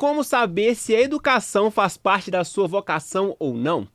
como saber se a educação faz parte da sua vocação ou não?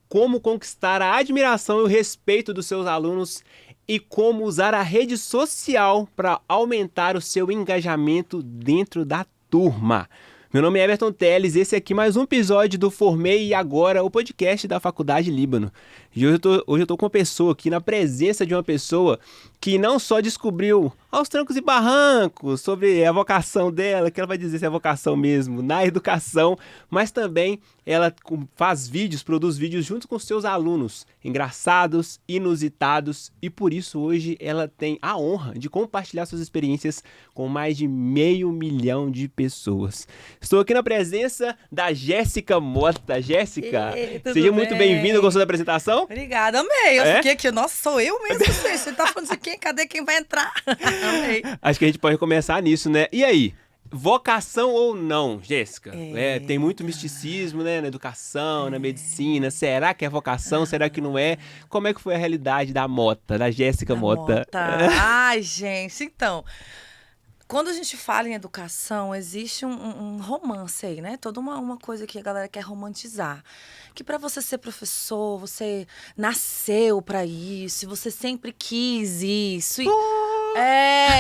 Como conquistar a admiração e o respeito dos seus alunos e como usar a rede social para aumentar o seu engajamento dentro da turma. Meu nome é Everton Teles, esse aqui é mais um episódio do Formei e Agora, o podcast da Faculdade Líbano. E hoje eu tô com uma pessoa aqui, na presença de uma pessoa que não só descobriu aos trancos e barrancos sobre a vocação dela, que ela vai dizer se é vocação mesmo, na educação, mas também ela faz vídeos, produz vídeos junto com seus alunos, engraçados, inusitados, e por isso hoje ela tem a honra de compartilhar suas experiências com mais de 500 mil de pessoas. Estou aqui na presença da Jéssica Mota. Jéssica, seja muito bem-vinda. Gostou da apresentação? Obrigada, amei. Eu fiquei aqui, nossa, sou eu mesmo, gente. Você tá falando de quem? Cadê quem vai entrar? Amei. Acho que a gente pode começar nisso, né? E aí? Vocação ou não, Jéssica? Tem muito misticismo, né? Na educação, na medicina. Será que é vocação? Será que não é? Como é que foi a realidade da Mota, da Jéssica Mota? Ai, gente, então... Quando a gente fala em educação, existe um romance aí, né? Toda uma coisa que a galera quer romantizar. Que para você ser professor, você nasceu para isso, você sempre quis isso.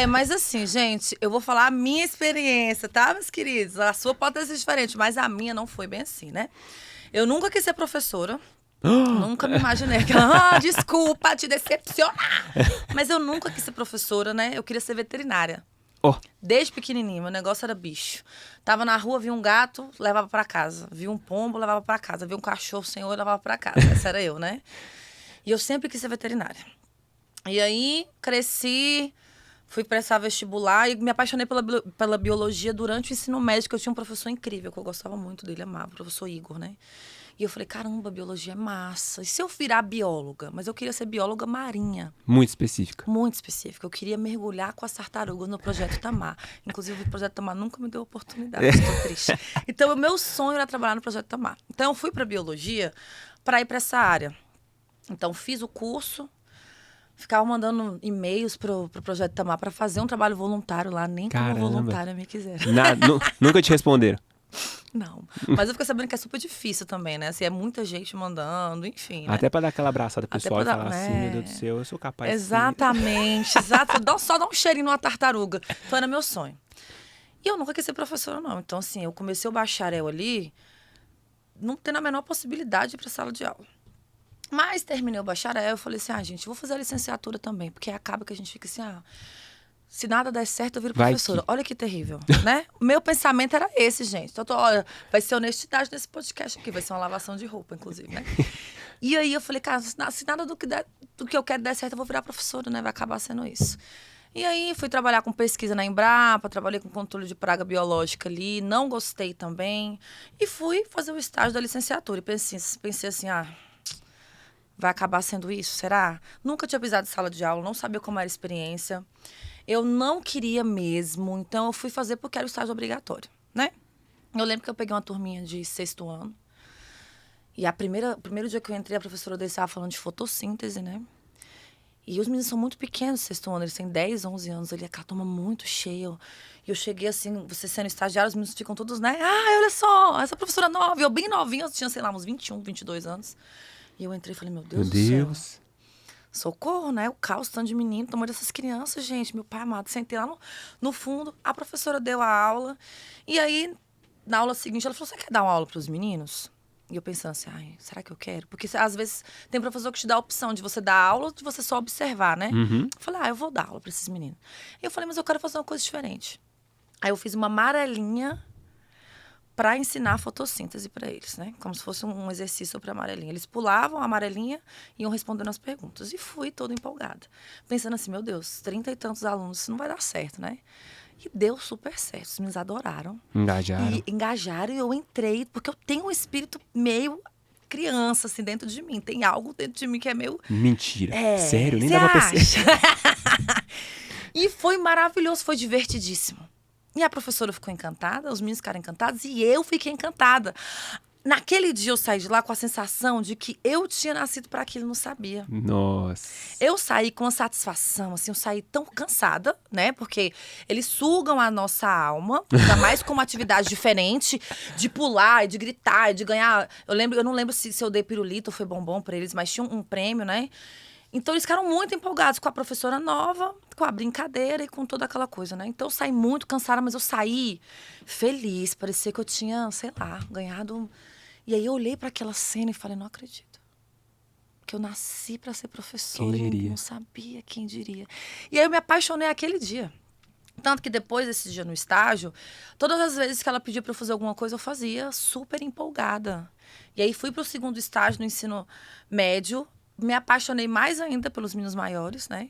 Mas assim, gente, eu vou falar a minha experiência, tá, meus queridos? A sua pode ser diferente, mas a minha não foi bem assim, né? Eu nunca quis ser professora. Nunca me imaginei. Desculpa te decepcionar. Mas eu nunca quis ser professora, né? Eu queria ser veterinária. Desde pequenininho, meu negócio era bicho. Tava na rua, via um gato, levava pra casa. Via um pombo, levava pra casa. Via um cachorro senhor, levava pra casa. Essa era eu, né? E eu sempre quis ser veterinária. E aí, cresci, fui prestar vestibular e me apaixonei pela biologia durante o ensino médio. Eu tinha um professor incrível, que eu gostava muito dele, amava, o professor Igor, né? E eu falei, caramba, biologia é massa. E se eu virar bióloga? Mas eu queria ser bióloga marinha. Muito específica. Muito específica. Eu queria mergulhar com as tartarugas no Projeto Tamar. Inclusive, o Projeto Tamar nunca me deu oportunidade. Estou triste. Então, o meu sonho era trabalhar no Projeto Tamar. Então, eu fui para biologia para ir para essa área. Então, fiz o curso, ficava mandando e-mails pro Projeto Tamar para fazer um trabalho voluntário lá. Nem como voluntária me quiseram. Nunca te responderam? Não, mas eu fiquei sabendo que é super difícil também, né? Assim, é muita gente mandando, enfim, né? Até pra dar aquela abraçada pessoal e falar assim, meu Deus do céu, eu sou capaz Exatamente, só dar um cheirinho numa tartaruga. Então era meu sonho. E eu nunca quis ser professora, não. Então, assim, eu comecei o bacharel ali, não tendo a menor possibilidade de ir pra sala de aula. Mas terminei o bacharel, eu falei assim, gente, vou fazer a licenciatura também, porque acaba que a gente fica assim, se nada der certo, eu viro professora. Olha que terrível, né? O meu pensamento era esse, gente. Então, olha, vai ser honestidade nesse podcast aqui. Vai ser uma lavação de roupa, inclusive, né? E aí eu falei, cara, se nada do que eu quero der certo, eu vou virar professora, né? Vai acabar sendo isso. E aí fui trabalhar com pesquisa na Embrapa, trabalhei com controle de praga biológica ali, não gostei também. E fui fazer o estágio da licenciatura. E pensei assim, vai acabar sendo isso, será? Nunca tinha pisado em sala de aula, não sabia como era a experiência. Eu não queria mesmo, então eu fui fazer porque era o estágio obrigatório, né? Eu lembro que eu peguei uma turminha de 6º ano. E o primeiro dia que eu entrei, a professora dele estava falando de fotossíntese, né? E os meninos são muito pequenos, 6º ano, eles têm 10, 11 anos. Ali, aquela turma muito cheia. E eu cheguei assim, você sendo estagiário, os meninos ficam todos, né? Olha só, essa professora nova. Eu bem novinha, eu tinha, sei lá, uns 21, 22 anos. E eu entrei e falei, meu Deus do céu. Socorro, né? O caos, tanto de menino, tamanho dessas crianças, gente. Meu pai amado, sentei lá no fundo, a professora deu a aula. E aí, na aula seguinte, ela falou, você quer dar uma aula para os meninos? E eu pensando assim, será que eu quero? Porque às vezes tem professor que te dá a opção de você dar aula ou de você só observar, né? Uhum. Eu falei, eu vou dar aula para esses meninos. E eu falei, mas eu quero fazer uma coisa diferente. Aí eu fiz uma amarelinha para ensinar a fotossíntese para eles, né? Como se fosse um exercício para amarelinha. Eles pulavam a amarelinha e iam respondendo as perguntas. E fui toda empolgada. Pensando assim, meu Deus, 30 e tantos alunos, isso não vai dar certo, né? E deu super certo. Os meninos adoraram. Engajaram e eu entrei, porque eu tenho um espírito meio criança, assim, dentro de mim. Tem algo dentro de mim que é meio... Mentira. Sério? Nem dava pra perceber. E foi maravilhoso, foi divertidíssimo. E a professora ficou encantada, os meninos ficaram encantados e eu fiquei encantada. Naquele dia eu saí de lá com a sensação de que eu tinha nascido para aquilo e não sabia. Nossa. Eu saí com uma satisfação, assim, eu saí tão cansada, né? Porque eles sugam a nossa alma, ainda mais com uma atividade diferente, de pular, e de gritar, e de ganhar. Eu não lembro se eu dei pirulito ou foi bombom pra eles, mas tinha um prêmio, né? Então eles ficaram muito empolgados com a professora nova, com a brincadeira e com toda aquela coisa, né? Então eu saí muito cansada, mas eu saí feliz, parecia que eu tinha, sei lá, ganhado. E aí eu olhei para aquela cena e falei, não acredito. Que eu nasci para ser professora. Quem diria? E não sabia, quem diria. E aí eu me apaixonei aquele dia. Tanto que depois desse dia no estágio, todas as vezes que ela pedia para eu fazer alguma coisa, eu fazia super empolgada. E aí fui para o segundo estágio no ensino médio, me apaixonei mais ainda pelos meninos maiores, né?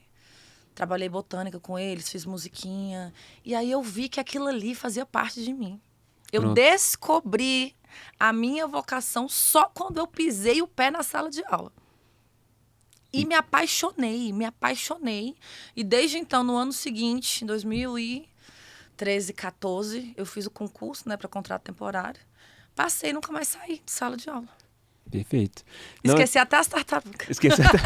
Trabalhei botânica com eles, fiz musiquinha. E aí eu vi que aquilo ali fazia parte de mim. Eu Pronto. descobri a minha vocação só quando eu pisei o pé na sala de aula. E me apaixonei, me apaixonei. E desde então, no ano seguinte, em 2013, 14, eu fiz o concurso, né, para contrato temporário. Passei e nunca mais saí de sala de aula. Perfeito. Não, Esqueci até as tartarugas. esqueci até.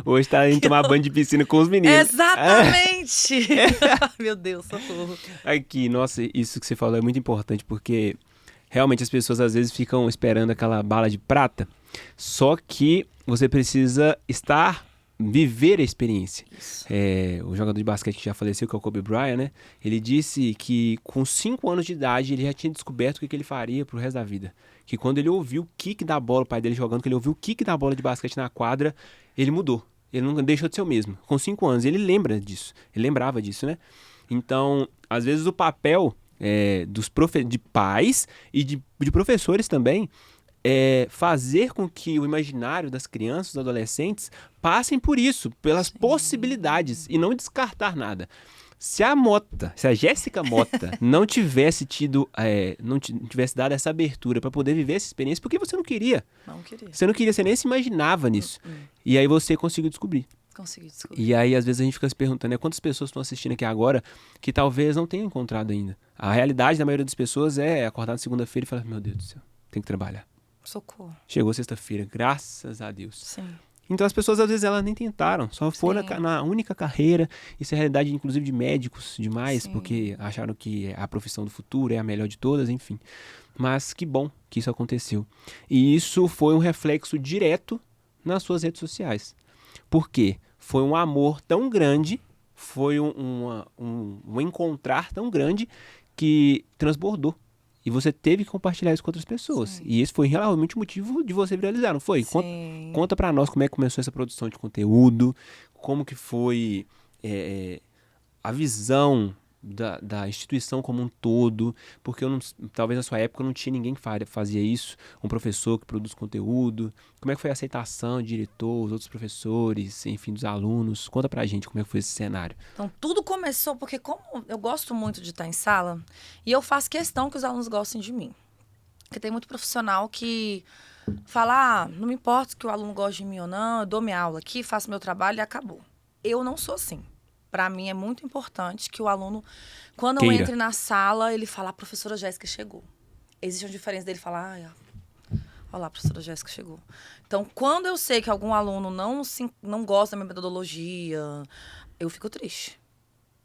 Hoje tá indo tomar banho de piscina com os meninos. Exatamente! Meu Deus, socorro. Aqui, nossa, isso que você falou é muito importante, porque realmente as pessoas às vezes ficam esperando aquela bala de prata, só que você precisa viver a experiência. O jogador de basquete que já faleceu, que é o Kobe Bryant, né? Ele disse que com 5 anos de idade ele já tinha descoberto o que ele faria pro resto da vida. Que quando ele ouviu o kick da bola, o pai dele jogando, que ele ouviu o kick da bola de basquete na quadra, ele mudou. Ele não deixou de ser o mesmo. Com 5 anos, ele lembra disso. Ele lembrava disso, né? Então, às vezes o papel de pais e de professores também é fazer com que o imaginário das crianças, dos adolescentes, passem por isso, pelas possibilidades e não descartar nada. Se a Jéssica Mota não tivesse tivesse dado essa abertura para poder viver essa experiência, porque você não queria. Não queria. Você não queria, você nem se imaginava nisso. E aí você conseguiu descobrir. Consegui descobrir. E aí, às vezes, a gente fica se perguntando, quantas pessoas estão assistindo aqui agora que talvez não tenham encontrado ainda. A realidade da maioria das pessoas é acordar na segunda-feira e falar, meu Deus do céu, tem que trabalhar. Socorro. Chegou sexta-feira, graças a Deus. Sim. Então as pessoas, às vezes, elas nem tentaram, só foram na única carreira. Isso é a realidade, inclusive, de médicos demais, porque acharam que a profissão do futuro é a melhor de todas, enfim. Mas que bom que isso aconteceu. E isso foi um reflexo direto nas suas redes sociais. Por quê? Foi um amor tão grande, foi um encontrar tão grande que transbordou. E você teve que compartilhar isso com outras pessoas. Sim. E esse foi realmente o motivo de você viralizar, não foi? Sim. Conta pra nós como é que começou essa produção de conteúdo, como que foi a visão da instituição como um todo, porque talvez na sua época não tinha ninguém que fazia isso, um professor que produz conteúdo. Como é que foi a aceitação, o diretor, os outros professores, enfim, dos alunos? Conta pra gente como é que foi esse cenário. Então, tudo começou porque como eu gosto muito de estar em sala, e eu faço questão que os alunos gostem de mim. Porque tem muito profissional que fala, não me importa que o aluno goste de mim ou não, eu dou minha aula aqui, faço meu trabalho e acabou. Eu não sou assim. Para mim é muito importante que o aluno, quando eu entre na sala, ele fala, a professora Jéssica chegou. Existe uma diferença dele falar, olha lá, a professora Jéssica chegou. Então, quando eu sei que algum aluno não gosta da minha metodologia, eu fico triste.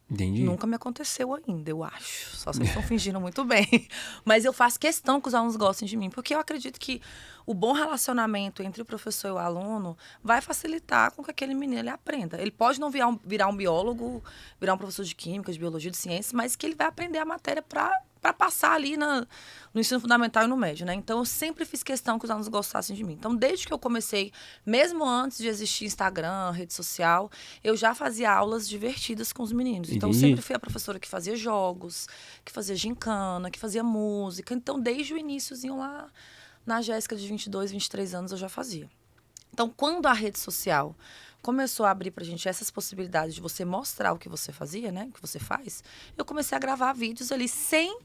Entendi. Nunca me aconteceu ainda, eu acho. Só vocês estão fingindo muito bem. Mas eu faço questão que os alunos gostem de mim, porque eu acredito que o bom relacionamento entre o professor e o aluno vai facilitar com que aquele menino ele aprenda. Ele pode não virar um biólogo, virar um professor de química, de biologia, de ciências, mas que ele vai aprender a matéria para passar ali no ensino fundamental e no médio, né? Então, eu sempre fiz questão que os alunos gostassem de mim. Então, desde que eu comecei, mesmo antes de existir Instagram, rede social, eu já fazia aulas divertidas com os meninos. Então, eu sempre fui a professora que fazia jogos, que fazia gincana, que fazia música. Então, desde o iniciozinho lá, na Jéssica de 22, 23 anos, eu já fazia. Então, quando a rede social começou a abrir pra gente essas possibilidades de você mostrar o que você fazia, né? O que você faz, eu comecei a gravar vídeos ali sem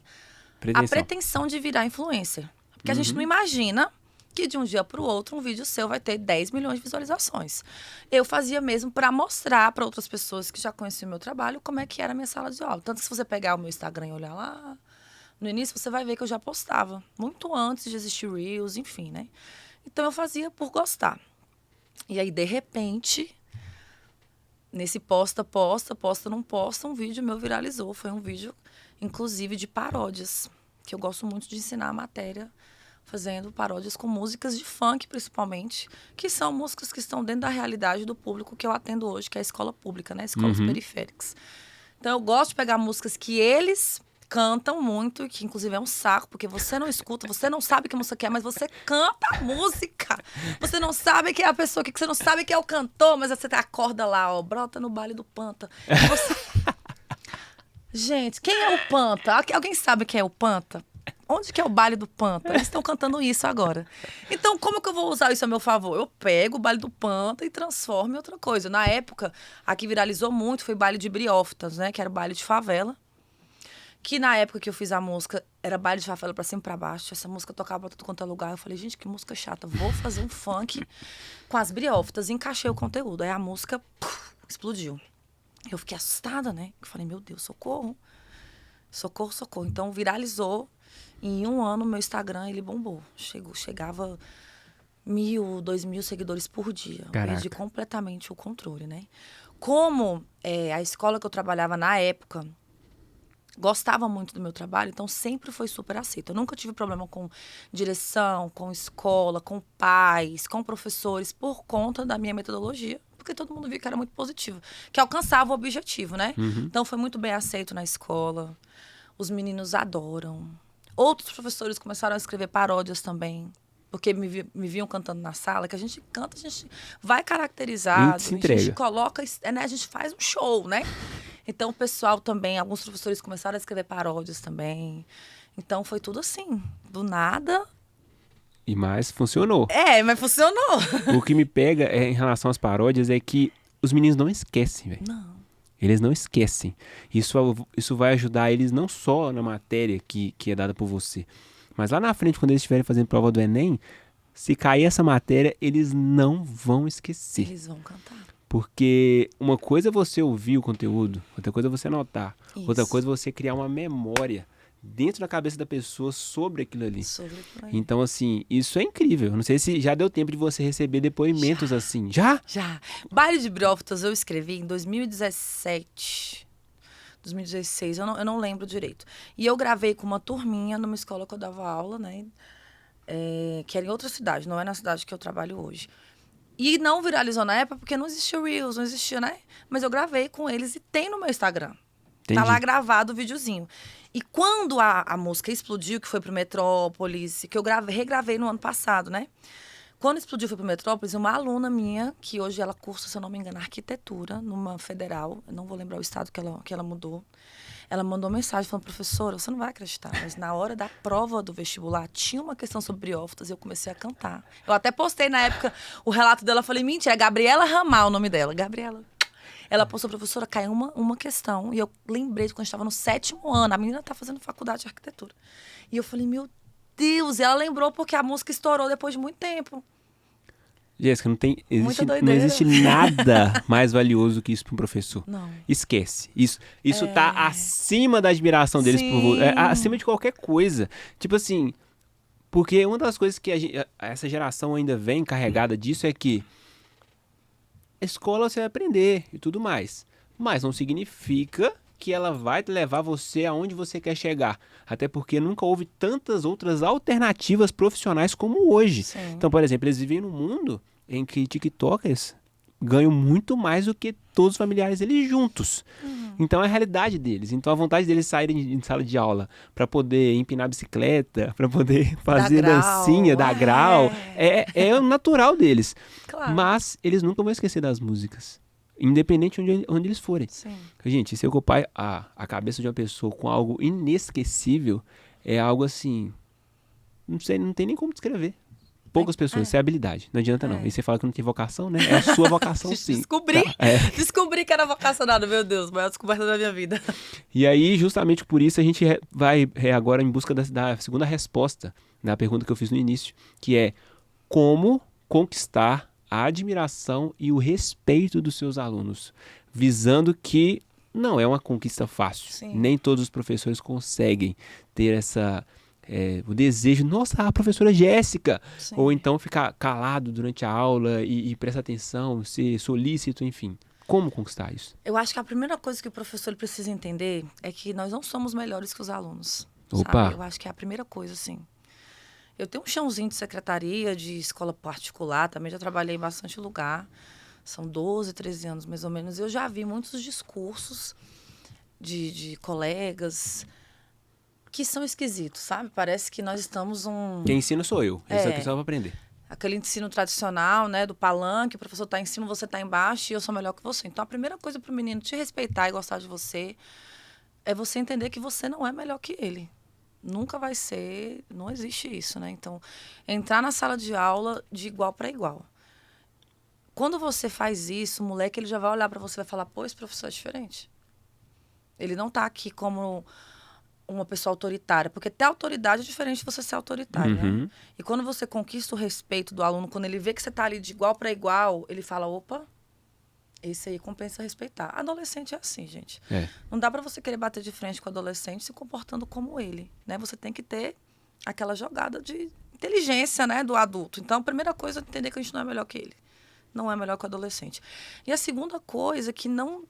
a pretensão de virar influencer. Porque a gente não imagina que de um dia pro outro um vídeo seu vai ter 10 milhões de visualizações. Eu fazia mesmo para mostrar para outras pessoas que já conheciam o meu trabalho como é que era a minha sala de aula. Tanto que se você pegar o meu Instagram e olhar lá, No início você vai ver que eu já postava, muito antes de existir Reels, enfim, né? Então eu fazia por gostar. E aí, de repente, nesse posta, não posta, um vídeo meu viralizou. Foi um vídeo, inclusive, de paródias, que eu gosto muito de ensinar a matéria, fazendo paródias com músicas de funk, principalmente, que são músicas que estão dentro da realidade do público que eu atendo hoje, que é a escola pública, né? Escolas periféricas. Então, eu gosto de pegar músicas que eles cantam muito, que inclusive é um saco, porque você não escuta, você não sabe que música é, mas você canta a música. Você não sabe quem é a pessoa, que você não sabe quem é o cantor, mas você acorda lá, ó, brota no baile do Panta. Você... Gente, quem é o Panta? Alguém sabe quem é o Panta? Onde que é o baile do Panta? Eles estão cantando isso agora. Então, como que eu vou usar isso a meu favor? Eu pego o baile do Panta e transformo em outra coisa. Na época, a que viralizou muito foi baile de briófitas, né? Que era o baile de favela. Que na época que eu fiz a música, era baile de favela pra cima e pra baixo. Essa música tocava pra tudo quanto é lugar. Eu falei, gente, que música chata. Vou fazer um funk com as briófitas. E encaixei o conteúdo. Aí a música explodiu. Eu fiquei assustada, né? Eu falei, meu Deus, socorro. Socorro, socorro. Então, viralizou. Em um ano, meu Instagram, ele bombou. Chegava 1.000, 2.000 seguidores por dia. Eu perdi completamente o controle, né? Como a escola que eu trabalhava na época gostava muito do meu trabalho, então sempre foi super aceito. Eu nunca tive problema com direção, com escola, com pais, com professores, por conta da minha metodologia, porque todo mundo via que era muito positivo, que alcançava o objetivo, né? Então foi muito bem aceito na escola, os meninos adoram. Outros professores começaram a escrever paródias também, porque me viam cantando na sala, que a gente canta, a gente vai caracterizado, a gente coloca, né, a gente faz um show, né? Então, o pessoal também, alguns professores começaram a escrever paródias também. Então, foi tudo assim, do nada. E mais funcionou. Mas funcionou. O que me pega em relação às paródias é que os meninos não esquecem, velho. Não. Eles não esquecem. Isso vai ajudar eles não só na matéria que é dada por você, mas lá na frente, quando eles estiverem fazendo prova do Enem, se cair essa matéria, eles não vão esquecer. Eles vão cantar. Porque uma coisa é você ouvir o conteúdo, outra coisa é você anotar, outra coisa é você criar uma memória dentro da cabeça da pessoa sobre aquilo ali. Então, assim, isso é incrível. Não sei se já deu tempo de você receber depoimentos assim. Já? Já. Baile de briófitas eu escrevi em 2017, 2016, eu não lembro direito. E eu gravei com uma turminha numa escola que eu dava aula, né? Que era em outra cidade, não é na cidade que eu trabalho hoje. E não viralizou na época porque não existia Reels, não existia, né? Mas eu gravei com eles e tem no meu Instagram. Entendi. Tá lá gravado o videozinho. E quando a música explodiu, que foi pro Metrópolis, que eu regravei no ano passado, né? Quando explodiu, foi pro Metrópolis, uma aluna minha, que hoje ela cursa, se eu não me engano, arquitetura, numa federal, eu não vou lembrar o estado que ela mudou. Ela mandou mensagem falando, professora, você não vai acreditar, mas na hora da prova do vestibular, tinha uma questão sobre briófitas e eu comecei a cantar. Eu até postei na época o relato dela, falei, mentira, é Gabriela Ramal o nome dela. Gabriela. Ela postou, professora, caiu uma questão. E eu lembrei de quando a gente estava no 7º ano, a menina tá fazendo faculdade de arquitetura. E eu falei, meu Deus, e ela lembrou porque a música estourou depois de muito tempo. Jéssica, não existe nada mais valioso que isso para um professor. Não. Esquece. Isso tá acima da admiração deles por você. Acima de qualquer coisa. Tipo assim, porque uma das coisas que essa geração ainda vem carregada disso é que a escola você vai aprender e tudo mais. Mas não significa que ela vai levar você aonde você quer chegar. Até porque nunca houve tantas outras alternativas profissionais como hoje. Sim. Então, por exemplo, eles vivem num mundo em que tiktokers ganham muito mais do que todos os familiares deles juntos. Então, é a realidade deles. Então, a vontade deles saírem de sala de aula para poder empinar bicicleta, para poder fazer dancinha, dar grau, é o natural deles. Claro. Mas eles nunca vão esquecer das músicas. Independente de onde eles forem. Sim. Gente, se ocupar a cabeça de uma pessoa com algo inesquecível, é algo assim... Não sei, não tem nem como descrever. Poucas pessoas, isso é habilidade, não adianta não. E você fala que não tem vocação, né? É a sua vocação sim. Descobri que era vocacionado, meu Deus, maior descoberta da minha vida. E aí, justamente por isso, a gente vai agora em busca da segunda resposta na pergunta que eu fiz no início, que é como conquistar a admiração e o respeito dos seus alunos, visando que não é uma conquista fácil. Sim. Nem todos os professores conseguem ter o desejo, nossa, a professora Jéssica, Sim. ou então ficar calado durante a aula e prestar atenção, ser solícito, enfim. Como conquistar isso? Eu acho que a primeira coisa que o professor ele precisa entender é que nós não somos melhores que os alunos. Opa. Sabe? Eu acho que é a primeira coisa, assim. Eu tenho um chãozinho de secretaria, de escola particular, também já trabalhei em bastante lugar. São 12, 13 anos, mais ou menos. Eu já vi muitos discursos de colegas que são esquisitos, sabe? Parece que nós estamos Quem ensina sou eu. Eles só precisam aprender. Aquele ensino tradicional, né, do palanque, o professor está em cima, você está embaixo e eu sou melhor que você. Então, a primeira coisa para o menino te respeitar e gostar de você é você entender que você não é melhor que ele. Nunca vai ser, não existe isso, né? Então, entrar na sala de aula de igual para igual. Quando você faz isso, o moleque ele já vai olhar para você e vai falar, pô, esse professor é diferente. Ele não está aqui como uma pessoa autoritária, porque ter autoridade é diferente de você ser autoritário, né? E quando você conquista o respeito do aluno, quando ele vê que você está ali de igual para igual, ele fala, opa, esse aí compensa respeitar. Adolescente é assim, gente. Não dá para você querer bater de frente com o adolescente se comportando como ele, né? Você tem que ter aquela jogada de inteligência, né, do adulto. Então, a primeira coisa é entender que a gente não é melhor que ele. Não é melhor que o adolescente. E a segunda coisa que não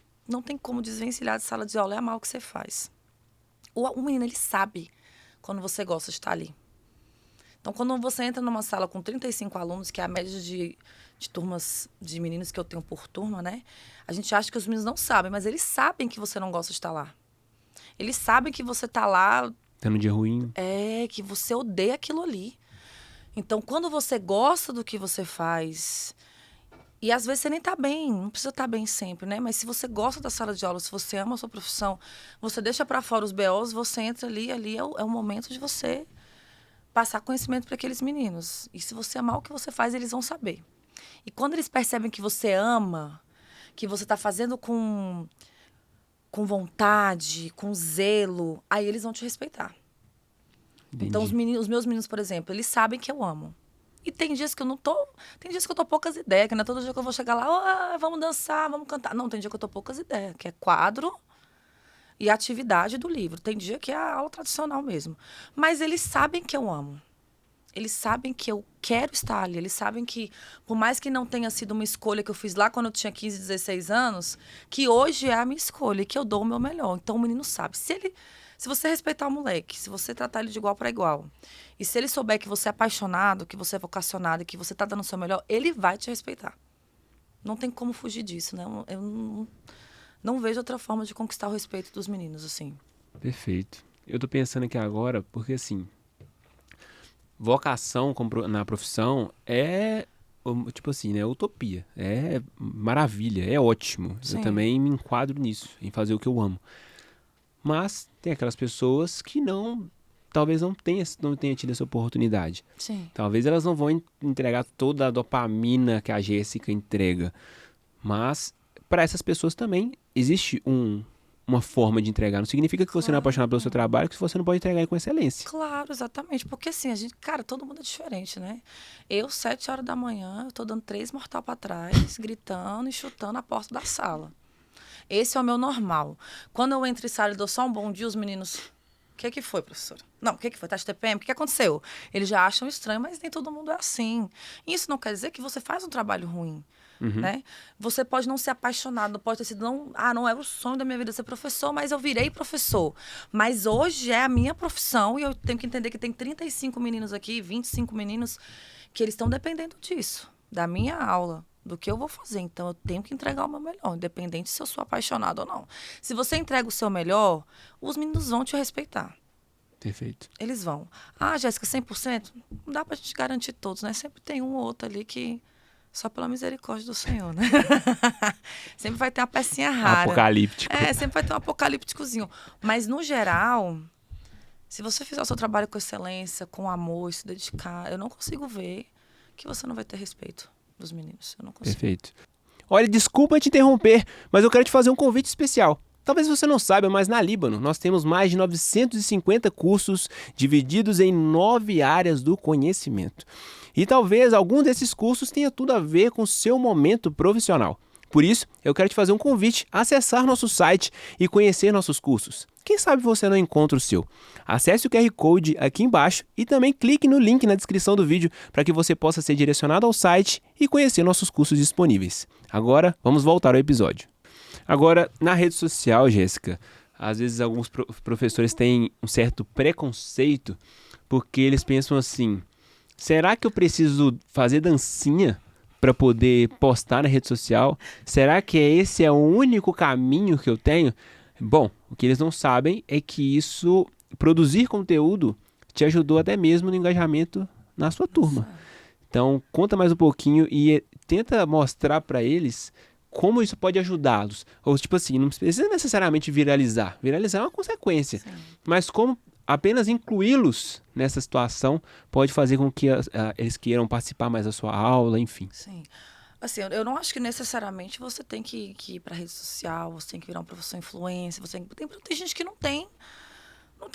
tem como desvencilhar de sala de aula é amar o que você faz. O menino, ele sabe quando você gosta de estar ali. Então, quando você entra numa sala com 35 alunos, que é a média de turmas de meninos que eu tenho por turma, né? A gente acha que os meninos não sabem, mas eles sabem que você não gosta de estar lá. Eles sabem que você está lá... Tá no dia ruim. Que você odeia aquilo ali. Então, quando você gosta do que você faz... E às vezes você nem tá bem, não precisa estar bem sempre, né? Mas se você gosta da sala de aula, se você ama a sua profissão, você deixa para fora os BOs, você entra ali é o momento de você passar conhecimento para aqueles meninos. E se você amar o que você faz, eles vão saber. E quando eles percebem que você ama, que você está fazendo com vontade, com zelo, aí eles vão te respeitar. Entendi. Então, os meus meninos, por exemplo, eles sabem que eu amo. E tem dias que eu não tô... Tem dias que eu tô poucas ideias, que não é todo dia que eu vou chegar lá, vamos dançar, vamos cantar. Não, tem dia que eu tô poucas ideias, que é quadro e atividade do livro. Tem dia que é a aula tradicional mesmo. Mas eles sabem que eu amo. Eles sabem que eu quero estar ali. Eles sabem que, por mais que não tenha sido uma escolha que eu fiz lá quando eu tinha 15, 16 anos, que hoje é a minha escolha e que eu dou o meu melhor. Então, o menino sabe. Se você respeitar o moleque, se você tratar ele de igual para igual, e se ele souber que você é apaixonado, que você é vocacionado e que você está dando o seu melhor, ele vai te respeitar. Não tem como fugir disso, né? Eu não vejo outra forma de conquistar o respeito dos meninos, assim. Perfeito. Eu tô pensando aqui agora, porque assim, vocação na profissão é, tipo assim, né, utopia. É maravilha, é ótimo. Sim. Eu também me enquadro nisso, em fazer o que eu amo. Mas tem aquelas pessoas que talvez não tenha tido essa oportunidade. Sim. Talvez elas não vão entregar toda a dopamina que a Jéssica entrega. Mas para essas pessoas também existe uma forma de entregar. Não significa que você não é apaixonado pelo seu trabalho, que você não pode entregar ele com excelência. Claro, exatamente. Porque assim, cara, todo mundo é diferente, né? Eu, 7 horas da manhã, eu tô dando 3 mortal para trás, gritando e chutando a porta da sala. Esse é o meu normal. Quando eu entro em sala e dou só um bom dia, os meninos... O que foi, professora? Não, o que foi? Tá de TPM? O que aconteceu? Eles já acham estranho, mas nem todo mundo é assim. Isso não quer dizer que você faz um trabalho ruim, né? Você pode não ser apaixonado, pode ter sido... não é o sonho da minha vida ser professor, mas eu virei professor. Mas hoje é a minha profissão e eu tenho que entender que tem 35 meninos aqui, 25 meninos, que eles estão dependendo disso, da minha aula, do que eu vou fazer. Então, eu tenho que entregar o meu melhor, independente se eu sou apaixonado ou não. Se você entrega o seu melhor, os meninos vão te respeitar. Perfeito. Eles vão. Jéssica, 100%? Não dá pra gente garantir todos, né? Sempre tem um ou outro ali que... Só pela misericórdia do Senhor, né? Sempre vai ter uma pecinha rara. Apocalíptico. Sempre vai ter um apocalípticozinho. Mas, no geral, se você fizer o seu trabalho com excelência, com amor, se dedicar, eu não consigo ver que você não vai ter respeito dos meninos. Eu não consigo. Perfeito. Olha, desculpa te interromper, mas eu quero te fazer um convite especial. Talvez você não saiba, mas na Líbano nós temos mais de 950 cursos divididos em 9 áreas do conhecimento. E talvez algum desses cursos tenha tudo a ver com o seu momento profissional. Por isso, eu quero te fazer um convite a acessar nosso site e conhecer nossos cursos. Quem sabe você não encontra o seu? Acesse o QR Code aqui embaixo e também clique no link na descrição do vídeo para que você possa ser direcionado ao site e conhecer nossos cursos disponíveis. Agora, vamos voltar ao episódio. Agora, na rede social, Jéssica, às vezes alguns professores têm um certo preconceito porque eles pensam assim, será que eu preciso fazer dancinha para poder postar na rede social? Será que esse é o único caminho que eu tenho? Bom, o que eles não sabem é que isso, produzir conteúdo, te ajudou até mesmo no engajamento na sua turma. Então, conta mais um pouquinho e tenta mostrar para eles como isso pode ajudá-los. Ou, tipo assim, não precisa necessariamente viralizar. Viralizar é uma consequência. Sim. Mas como apenas incluí-los nessa situação pode fazer com que eles queiram participar mais da sua aula, enfim. Sim. Assim, eu não acho que necessariamente você tem que ir para rede social, você tem que virar um professor influencer, tem gente que não tem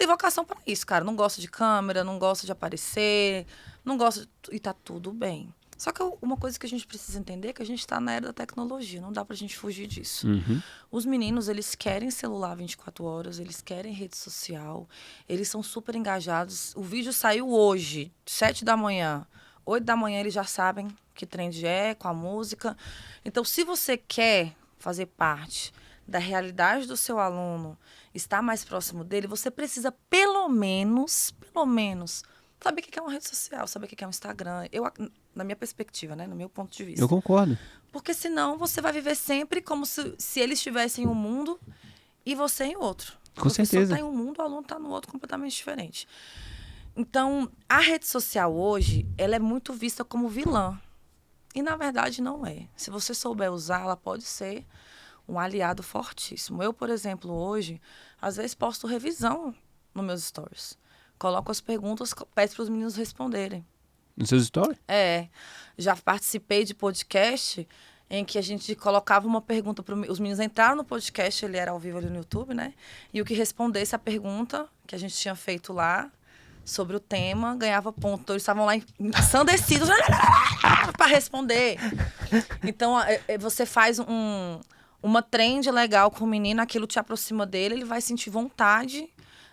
vocação para isso, cara. Não gosta de câmera, não gosta de aparecer, não gosta e tá tudo bem. Só que uma coisa que a gente precisa entender é que a gente está na era da tecnologia, não dá pra gente fugir disso. Uhum. Os meninos, eles querem celular 24 horas, eles querem rede social, eles são super engajados. O vídeo saiu hoje, 7 da manhã. 8 da manhã eles já sabem que trend é, com a música. Então, se você quer fazer parte da realidade do seu aluno, estar mais próximo dele, você precisa pelo menos, saber o que é uma rede social, saber o que é um Instagram. Na minha perspectiva, né? No meu ponto de vista. Eu concordo. Porque senão você vai viver sempre como se eles estivessem em um mundo e você em outro. Com certeza. O professor está em um mundo, o aluno está no outro completamente diferente. Então, a rede social hoje, ela é muito vista como vilã. E, na verdade, não é. Se você souber usar, ela pode ser um aliado fortíssimo. Eu, por exemplo, hoje, às vezes posto revisão nos meus stories. Coloco as perguntas, peço para os meninos responderem. Nos seus stories? É. Já participei de podcast em que a gente colocava uma pergunta para os meninos entraram no podcast, ele era ao vivo ali no YouTube, né? E o que respondesse a pergunta que a gente tinha feito lá sobre o tema, ganhava ponto. Então, eles estavam lá ensandecidos para responder. Então, você faz uma trend legal com o menino, aquilo te aproxima dele, ele vai sentir vontade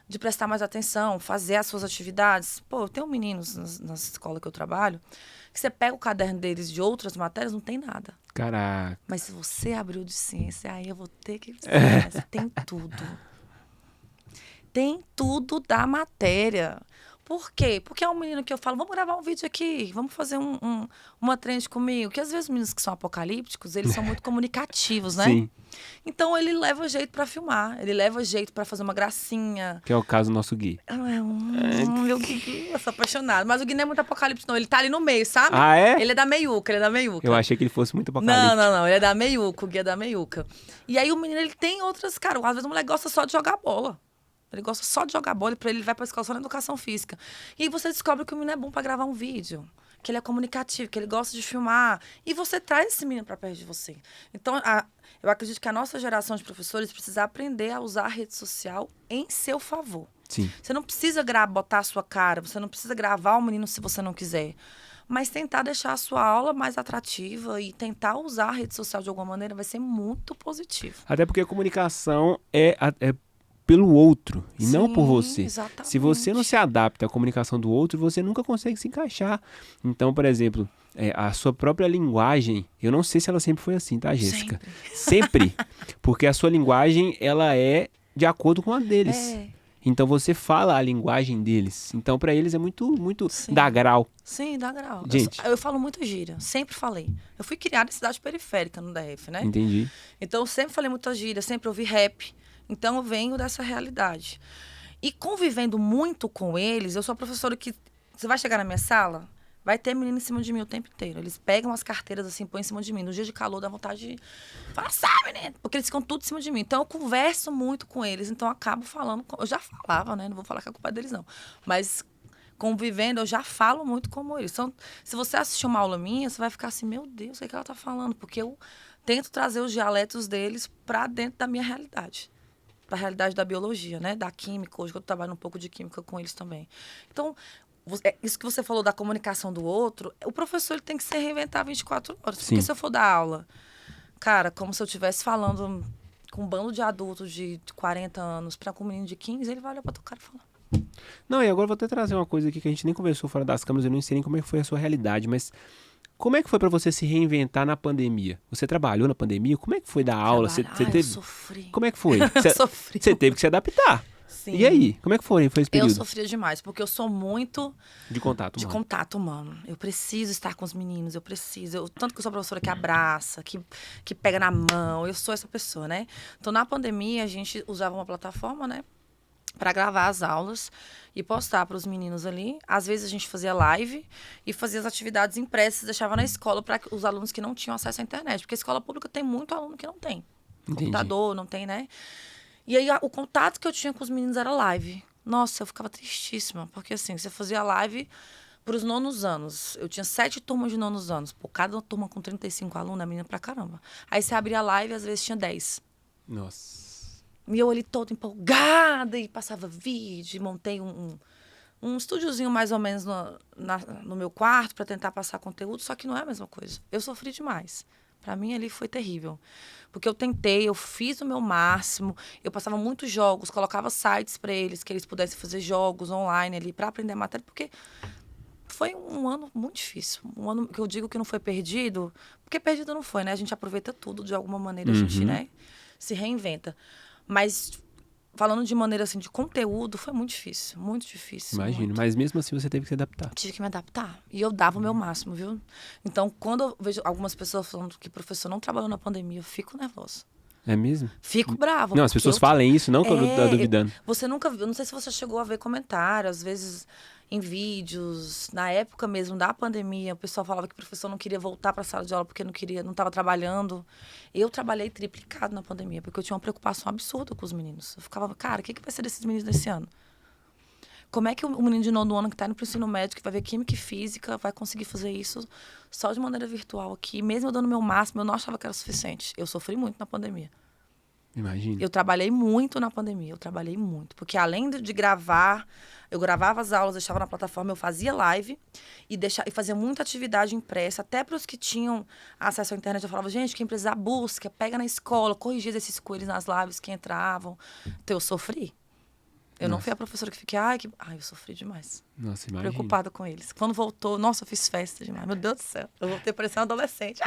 de prestar mais atenção, fazer as suas atividades. Pô, eu tenho meninos na escola que eu trabalho, que você pega o caderno deles de outras matérias, não tem nada. Caraca. Mas se você abriu de ciência, aí eu vou ter que... Tem tudo. Tem tudo da matéria. Por quê? Porque é um menino que eu falo, vamos gravar um vídeo aqui, vamos fazer uma trend comigo. Porque às vezes os meninos que são apocalípticos, eles são muito comunicativos, né? Sim. Então ele leva jeito pra filmar, ele leva jeito pra fazer uma gracinha. Que é o caso do nosso Gui. Meu Gui, eu sou apaixonada. Mas o Gui não é muito apocalíptico, não. Ele tá ali no meio, sabe? Ah, é? Ele é da meiuca. Eu achei que ele fosse muito apocalíptico. Não. Ele é da meiuca, o Gui é da meiuca. E aí o menino, ele tem outras... Cara, às vezes o moleque gosta só de jogar bola. Ele gosta só de jogar bola, ele vai pra escola só na educação física. E aí você descobre que o menino é bom pra gravar um vídeo, que ele é comunicativo, que ele gosta de filmar. E você traz esse menino pra perto de você. Então, eu acredito que a nossa geração de professores precisa aprender a usar a rede social em seu favor. Sim. Você não precisa botar a sua cara, você não precisa gravar o menino se você não quiser. Mas tentar deixar a sua aula mais atrativa e tentar usar a rede social de alguma maneira vai ser muito positivo. Até porque a comunicação é pelo outro e não por você. Exatamente. Se você não se adapta à comunicação do outro, você nunca consegue se encaixar. Então, por exemplo, a sua própria linguagem, eu não sei se ela sempre foi assim, tá, Jéssica? Sempre. Porque a sua linguagem, ela é de acordo com a deles. Então, você fala a linguagem deles. Então, para eles é muito dá grau. Sim, dá grau. Gente. Eu falo muita gíria, sempre falei. Eu fui criada em cidade periférica, no DF, né? Entendi. Então, eu sempre falei muita gíria, sempre ouvi rap. Então, eu venho dessa realidade. E convivendo muito com eles, eu sou a professora que... Você vai chegar na minha sala, vai ter menino em cima de mim o tempo inteiro. Eles pegam as carteiras assim, põem em cima de mim. No dia de calor, dá vontade de falar, sai, menino! Porque eles ficam tudo em cima de mim. Então, eu converso muito com eles. Então, eu acabo falando... Eu já falava, né? Não vou falar que é culpa deles, não. Mas... convivendo, eu já falo muito como eles. Então, se você assistir uma aula minha, você vai ficar assim, meu Deus, o que ela tá falando? Porque eu tento trazer os dialetos deles para dentro da minha realidade. Para a realidade da biologia, né? Da química. Hoje eu trabalho um pouco de química com eles também. Então, isso que você falou da comunicação do outro, o professor ele tem que se reinventar 24 horas. Sim. Porque se eu for dar aula... Cara, como se eu estivesse falando com um bando de adultos de 40 anos pra com um menino de 15, ele vai olhar pra tua cara e falar. Não, e agora eu vou até trazer uma coisa aqui que a gente nem conversou fora das câmeras, eu não sei nem como é que foi a sua realidade, mas como é que foi pra você se reinventar na pandemia? Você trabalhou na pandemia? Como é que foi dar aula? Você Eu teve... sofri. Como é que foi? Eu sofri. Você teve que se adaptar. Sim. E aí? Como é que foi esse Eu período sofria demais, porque eu sou muito de contato de humano? contato humano. Eu preciso estar com os meninos, tanto que eu sou professora que abraça, que pega na mão, eu sou essa pessoa, né? Então, na pandemia, a gente usava uma plataforma, né? Para gravar as aulas e postar para os meninos ali. Às vezes a gente fazia live e fazia as atividades impressas, deixava na escola para os alunos que não tinham acesso à internet. Porque a escola pública tem muito aluno que não tem. Entendi. Computador, não tem, né? E aí o contato que eu tinha com os meninos era live. Nossa, eu ficava tristíssima. Porque assim, você fazia live para os nonos anos. Eu tinha 7 turmas de nonos anos. Pô, cada turma com 35 alunos, é menina pra caramba. Aí você abria a live e às vezes tinha 10. Nossa. E eu ali toda empolgada e passava vídeo, montei um estúdiozinho mais ou menos no meu quarto para tentar passar conteúdo, só que não é a mesma coisa. Eu sofri demais. Para mim ali foi terrível. Porque eu tentei, eu fiz o meu máximo, eu passava muitos jogos, colocava sites para eles, que eles pudessem fazer jogos online ali para aprender matéria, porque foi um ano muito difícil. Um ano que eu digo que não foi perdido, porque perdido não foi, né? A gente aproveita tudo de alguma maneira, a gente, né, se reinventa. Mas, falando de maneira assim, de conteúdo, foi muito difícil. Muito difícil. Imagino, muito. mas mesmo assim você teve que se adaptar. Tive que me adaptar. E eu dava o meu máximo, viu? Então, quando eu vejo algumas pessoas falando que professor não trabalhou na pandemia, eu fico nervosa. É mesmo? Fico brava. Não, as pessoas falem isso, não que eu tô duvidando. Você nunca viu, não sei se você chegou a ver comentário, às vezes em vídeos, na época mesmo da pandemia, o pessoal falava que o professor não queria voltar para a sala de aula porque não estava trabalhando. Eu trabalhei triplicado na pandemia, porque eu tinha uma preocupação absurda com os meninos. Eu ficava, cara, o que vai ser desses meninos desse ano? Como é que o menino de nono ano que está indo para o ensino médio, que vai ver química e física, vai conseguir fazer isso só de maneira virtual aqui? Mesmo eu dando o meu máximo, eu não achava que era suficiente. Eu sofri muito na pandemia. Imagina. Eu trabalhei muito na pandemia, eu trabalhei muito. Porque além de gravar, eu gravava as aulas, deixava na plataforma, eu fazia live e fazia muita atividade impressa. Até para os que tinham acesso à internet, eu falava, gente, quem precisar, busca, pega na escola, corrigia exercícios com eles nas lives que entravam. Então eu sofri. Eu não fui a professora que fiquei, eu sofri demais. Nossa, imagina. Preocupada com eles. Quando voltou, nossa, eu fiz festa demais. Meu Deus do céu, eu voltei parecendo um adolescente.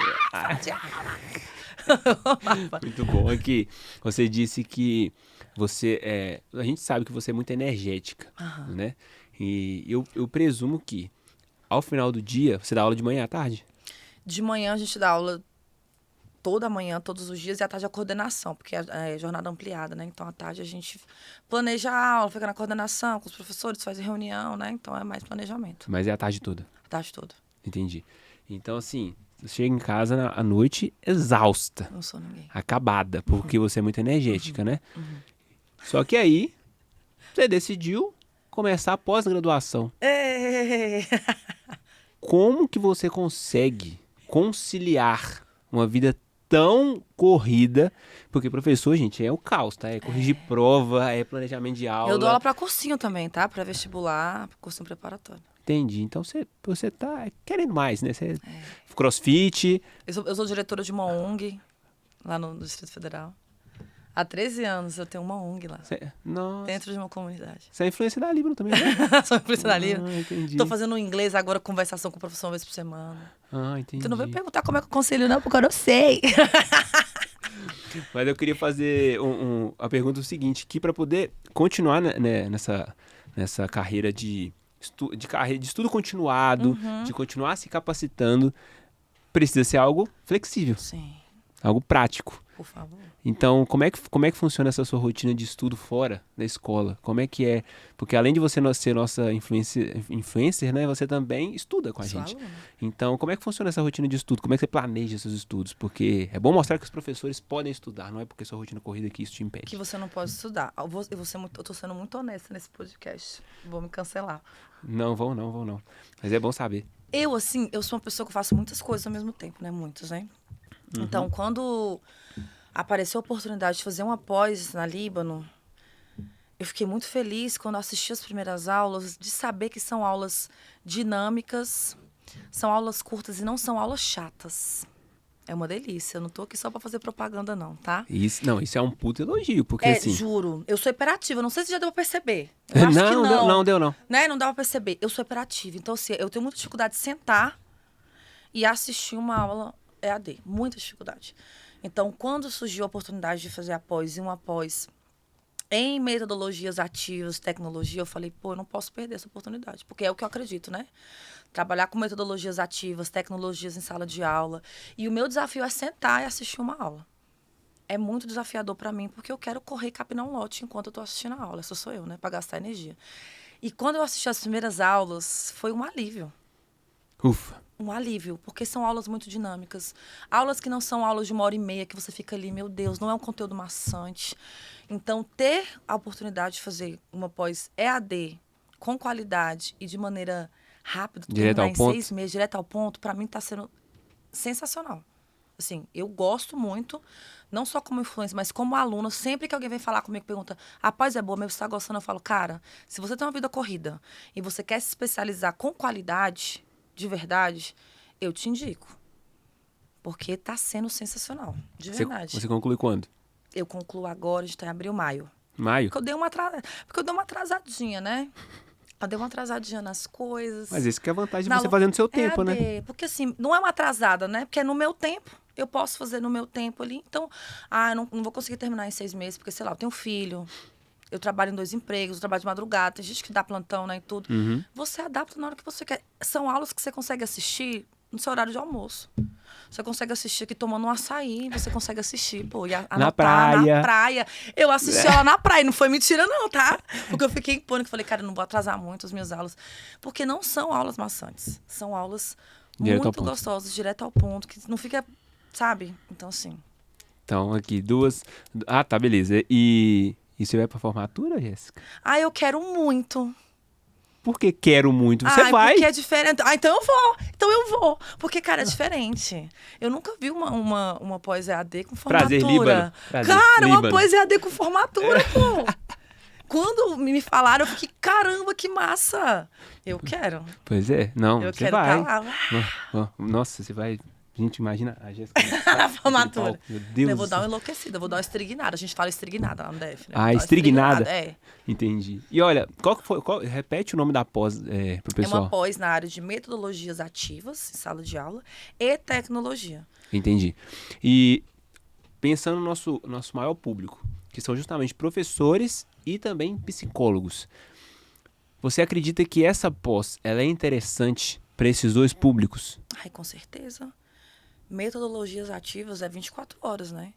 Muito bom. Aqui, você disse que você a gente sabe que você é muito energética, né? E eu presumo que, ao final do dia, você dá aula de manhã à tarde? De manhã a gente dá aula toda manhã, todos os dias, e à tarde a coordenação, porque é jornada ampliada, né? Então, à tarde a gente planeja a aula, fica na coordenação com os professores, faz reunião, né? Então, é mais planejamento. Mas é a tarde toda? A tarde toda. Entendi. Então, assim, você chega em casa à noite exausta. Não sou ninguém. Acabada, porque você é muito energética, né? Só que aí, você decidiu começar a pós-graduação. Como que você consegue conciliar uma vida tão corrida? Porque professor, gente, é o caos, tá? É corrigir prova, é planejamento de aula. Eu dou aula para cursinho também, tá? Para vestibular, cursinho preparatório. Entendi. Então você tá querendo mais, né? Você crossfit. Eu sou diretora de uma ONG lá no Distrito Federal. Há 13 anos eu tenho uma ONG lá. Nossa. Dentro de uma comunidade. Você é influência da Libra também, né? Sou influência da Libra. Entendi. Tô fazendo inglês agora, conversação com o professor uma vez por semana. Entendi. Tu não veio perguntar como é que eu conselho, não, porque eu não sei. Mas eu queria fazer a pergunta seguinte, que para poder continuar nessa carreira de estudo continuado, de continuar se capacitando, precisa ser algo flexível. Sim. Algo prático. Por favor. Então, como é que funciona essa sua rotina de estudo fora da escola? Como é que é? Porque além de você ser nossa influencer, né, você também estuda com a gente. Aluna. Então, como é que funciona essa rotina de estudo? Como é que você planeja seus estudos? Porque é bom mostrar que os professores podem estudar, não é porque sua rotina corrida que isso te impede. Que você não pode estudar. Eu tô sendo muito honesta nesse podcast. Vou me cancelar. Não vão não. Mas é bom saber. Eu sou uma pessoa que faço muitas coisas ao mesmo tempo, né? Muitas, né? Então, quando apareceu a oportunidade de fazer uma pós na Líbano, eu fiquei muito feliz quando assisti as primeiras aulas, de saber que são aulas dinâmicas, são aulas curtas e não são aulas chatas. É uma delícia. Eu não tô aqui só pra fazer propaganda, não, tá? Isso é um puto elogio, porque assim... Juro. Eu sou hiperativa. Não sei se já deu pra perceber. Eu acho que Não, não. deu não. Né? Não dá pra perceber. Eu sou hiperativa. Então, assim, eu tenho muita dificuldade de sentar e assistir uma aula EAD. Muita dificuldade. Então, quando surgiu a oportunidade de fazer após e uma após em metodologias ativas, tecnologia, eu falei, pô, eu não posso perder essa oportunidade. Porque é o que eu acredito, né? Trabalhar com metodologias ativas, tecnologias em sala de aula. E o meu desafio é sentar e assistir uma aula. É muito desafiador para mim, porque eu quero correr e capinar um lote enquanto eu estou assistindo a aula. Essa sou eu, né? Para gastar energia. E quando eu assisti as primeiras aulas, foi um alívio. Ufa. Um alívio, porque são aulas muito dinâmicas. Aulas que não são aulas de 1h30, que você fica ali, meu Deus, não é um conteúdo maçante. Então, ter a oportunidade de fazer uma pós EAD com qualidade e de maneira rápida, Direto terminar ao em ponto? 6 meses, direto ao ponto, para mim está sendo sensacional. Assim, eu gosto muito, não só como influência, mas como aluna. Sempre que alguém vem falar comigo, pergunta, a pós é boa, mas você está gostando? Eu falo, cara, se você tem uma vida corrida e você quer se especializar com qualidade, de verdade, eu te indico. Porque está sendo sensacional, de verdade. Você conclui quando? Eu concluo agora, a gente está em abril, maio. Maio? Porque eu dei uma atrasadinha, né? Eu dei uma atrasadinha nas coisas. Mas isso que é a vantagem de você fazer no seu tempo, né? Porque assim, não é uma atrasada, né? Porque é no meu tempo. Eu posso fazer no meu tempo ali. Então, eu não vou conseguir terminar em 6 meses, porque, sei lá, eu tenho filho, eu trabalho em 2 empregos, eu trabalho de madrugada, tem gente que dá plantão, né, e tudo. Uhum. Você adapta na hora que você quer. São aulas que você consegue assistir no seu horário de almoço. Você consegue assistir aqui tomando um açaí, você consegue assistir, pô, e Na praia. Na praia. Eu assisti ela na praia, não foi mentira não, tá? Porque eu fiquei em pânico, falei, cara, eu não vou atrasar muito as minhas aulas. Porque não são aulas maçantes, são aulas Direto ao muito ponto. gostosas, direto ao ponto, que não fica, sabe? Então, assim, Então, aqui, 2... Ah, tá, beleza. E você vai pra formatura, Jéssica? eu quero muito. Por que quero muito? Você vai. Porque é diferente. Então eu vou. Então eu vou. Porque, cara, é diferente. Eu nunca vi uma pós EAD com formatura. Prazer, Líbano. Prazer, Cara, uma Líbano. pós EAD com formatura, pô. Quando me falaram, eu fiquei, caramba, que massa. Eu quero. Pois é. Não, Eu você quero vai. estar lá. Nossa, você vai... Gente, imagina a Jéssica... Na formatura. Meu Deus Eu vou do dar uma céu. enlouquecida, eu vou dar uma estrignada. A gente fala estrignada lá no DF, né? Ah, Vou dar uma estrignada? É. Entendi. E olha, repete o nome da pós pro É pessoal. uma pós na área de metodologias ativas, em sala de aula, e tecnologia. Entendi. E pensando no nosso maior público, que são justamente professores e também psicólogos, você acredita que essa pós ela é interessante para esses dois públicos? Ai, com certeza. Metodologias ativas é 24 horas, né?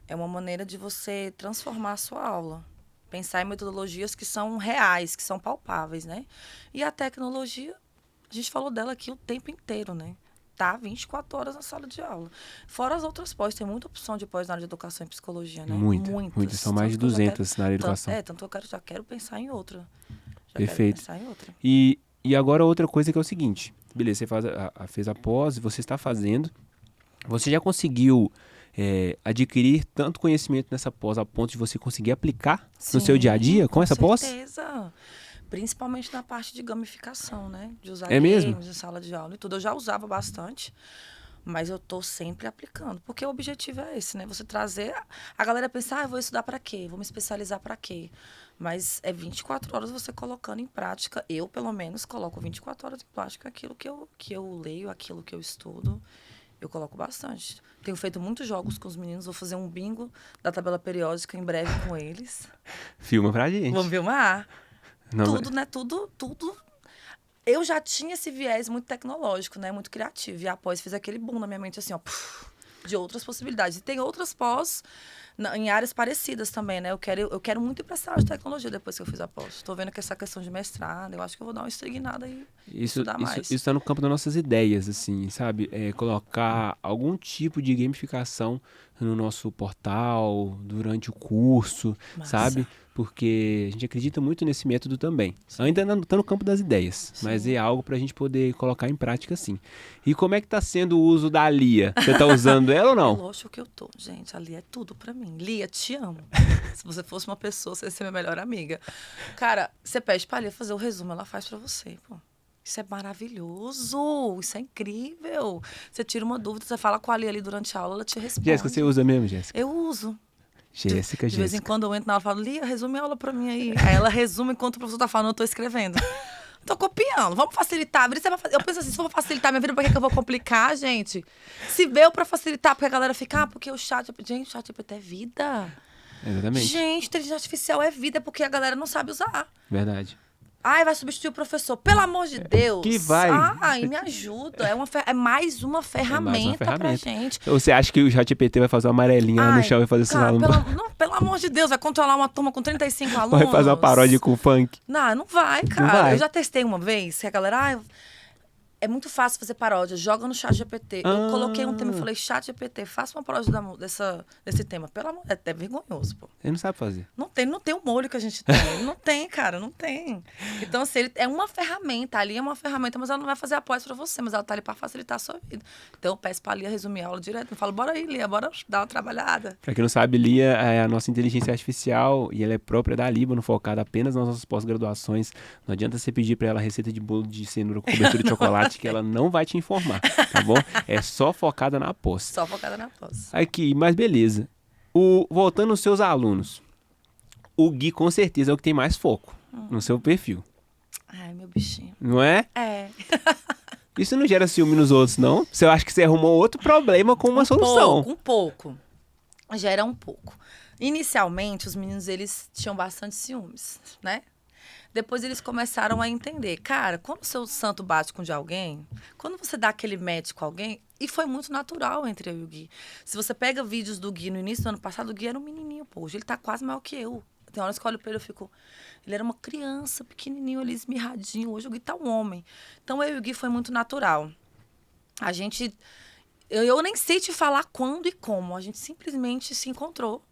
É uma maneira de você transformar a sua aula. Pensar em metodologias que são reais, que são palpáveis, né? E a tecnologia, a gente falou dela aqui o tempo inteiro, né? Tá 24 horas na sala de aula. Fora as outras pós, tem muita opção de pós na área de educação e psicologia, né? Muitas. São mais de 200 na área de educação. Tanto eu já quero pensar em outra. Perfeito. Quero pensar em outra. E agora outra coisa que é o seguinte. Beleza, você fez a pós, você está fazendo. Você já conseguiu adquirir tanto conhecimento nessa pós a ponto de você conseguir aplicar no seu dia a dia com essa pós? Com certeza. Principalmente na parte de gamificação, né? De usar É games mesmo? em sala de aula e tudo. Eu já usava bastante, mas eu tô sempre aplicando. Porque o objetivo é esse, né? Você trazer... A galera pensa, eu vou estudar para quê? Vou me especializar para quê? Mas é 24 horas você colocando em prática. Eu, pelo menos, coloco 24 horas em prática aquilo que eu leio, aquilo que eu estudo. Eu coloco bastante. Tenho feito muitos jogos com os meninos. Vou fazer um bingo da tabela periódica em breve com eles. Filma pra gente. Vamos filmar? Não, Tudo, né? Tudo. Eu já tinha esse viés muito tecnológico, né? Muito criativo. E após fiz aquele boom na minha mente, assim, ó, de outras possibilidades. E tem outras pós em áreas parecidas também, né? Eu quero muito ir para essa área de tecnologia depois que eu fiz a pós. Estou vendo que essa questão de mestrado, eu acho que eu vou dar uma estrignada e estudar mais. Isso está no campo das nossas ideias, assim, sabe? Colocar algum tipo de gamificação no nosso portal, durante o curso, Massa. sabe? Porque a gente acredita muito nesse método também. Sim. Ainda não está no campo das ideias, Sim. mas é algo para a gente poder colocar em prática, sim. E como é que está sendo o uso da Lia? Você está usando ela ou não? Lógico que eu tô. Gente, a Lia é tudo pra mim. Lia, te amo. Se você fosse uma pessoa, você ia ser minha melhor amiga. Cara, você pede pra Lia fazer o resumo, ela faz pra você, pô. Isso é maravilhoso, isso é incrível. Você tira uma dúvida, você fala com a ali durante a aula, ela te responde. Jéssica, você usa mesmo, Jéssica? Eu uso. Jéssica. De vez em quando eu entro na aula e falo, Lia, resume a aula pra mim aí. Aí ela resume enquanto o professor tá falando, eu tô escrevendo. Tô copiando, vamos facilitar. Eu penso assim, se for pra facilitar minha vida, por que eu vou complicar, gente? Se veio pra facilitar, porque a galera fica, porque o chat... Gente, o chat GPT é vida. Exatamente. Gente, inteligência artificial é vida, porque a galera não sabe usar. Verdade. Ai, vai substituir o professor. Pelo amor de Deus. Que vai. Ai, me ajuda. É mais uma ferramenta pra gente. Ou você acha que o ChatGPT vai fazer uma amarelinha lá no chão e fazer esses alunos? Pelo amor de Deus, vai controlar uma turma com 35 alunos. Vai fazer uma paródia com funk? Não vai, cara. Não vai. Eu já testei uma vez, que a galera... é muito fácil fazer paródia, joga no chat GPT. Eu coloquei um tema e falei, chat GPT, faça uma paródia desse tema. Pelo amor, é até vergonhoso, pô. Ele não sabe fazer. Não tem o molho que a gente tem. Não tem, cara, não tem. Então, assim, ele é uma ferramenta. Ali é uma ferramenta, mas ela não vai fazer após pra você, mas ela tá ali pra facilitar a sua vida. Então, eu peço pra Lia resumir a aula direto. Eu falo, bora aí, Lia, bora dar uma trabalhada. Pra quem não sabe, Lia é a nossa inteligência artificial e ela é própria da Líbano, focada apenas nas nossas pós-graduações. Não adianta você pedir pra ela a receita de bolo de cenoura com cobertura de chocolate, que ela não vai te informar, tá bom? É só focada na pós. Só focada na pós. Aqui, mas beleza. Voltando aos seus alunos, o Gui com certeza é o que tem mais foco no seu perfil. Ai, meu bichinho. Não é? É. Isso não gera ciúme nos outros, não? Você acha que você arrumou outro problema com uma solução? Um pouco. Gera um pouco. Inicialmente, os meninos, eles tinham bastante ciúmes, né? Depois eles começaram a entender. Cara, quando o seu santo bate com o de alguém, quando você dá aquele match com alguém, e foi muito natural entre eu e o Gui. Se você pega vídeos do Gui no início do ano passado, o Gui era um menininho, pô. Hoje ele tá quase maior que eu. Tem horas que eu olho pra ele e fico... Ele era uma criança, pequenininho ali, esmirradinho. Hoje o Gui tá um homem. Então eu e o Gui foi muito natural. A gente... Eu nem sei te falar quando e como. A gente simplesmente se encontrou.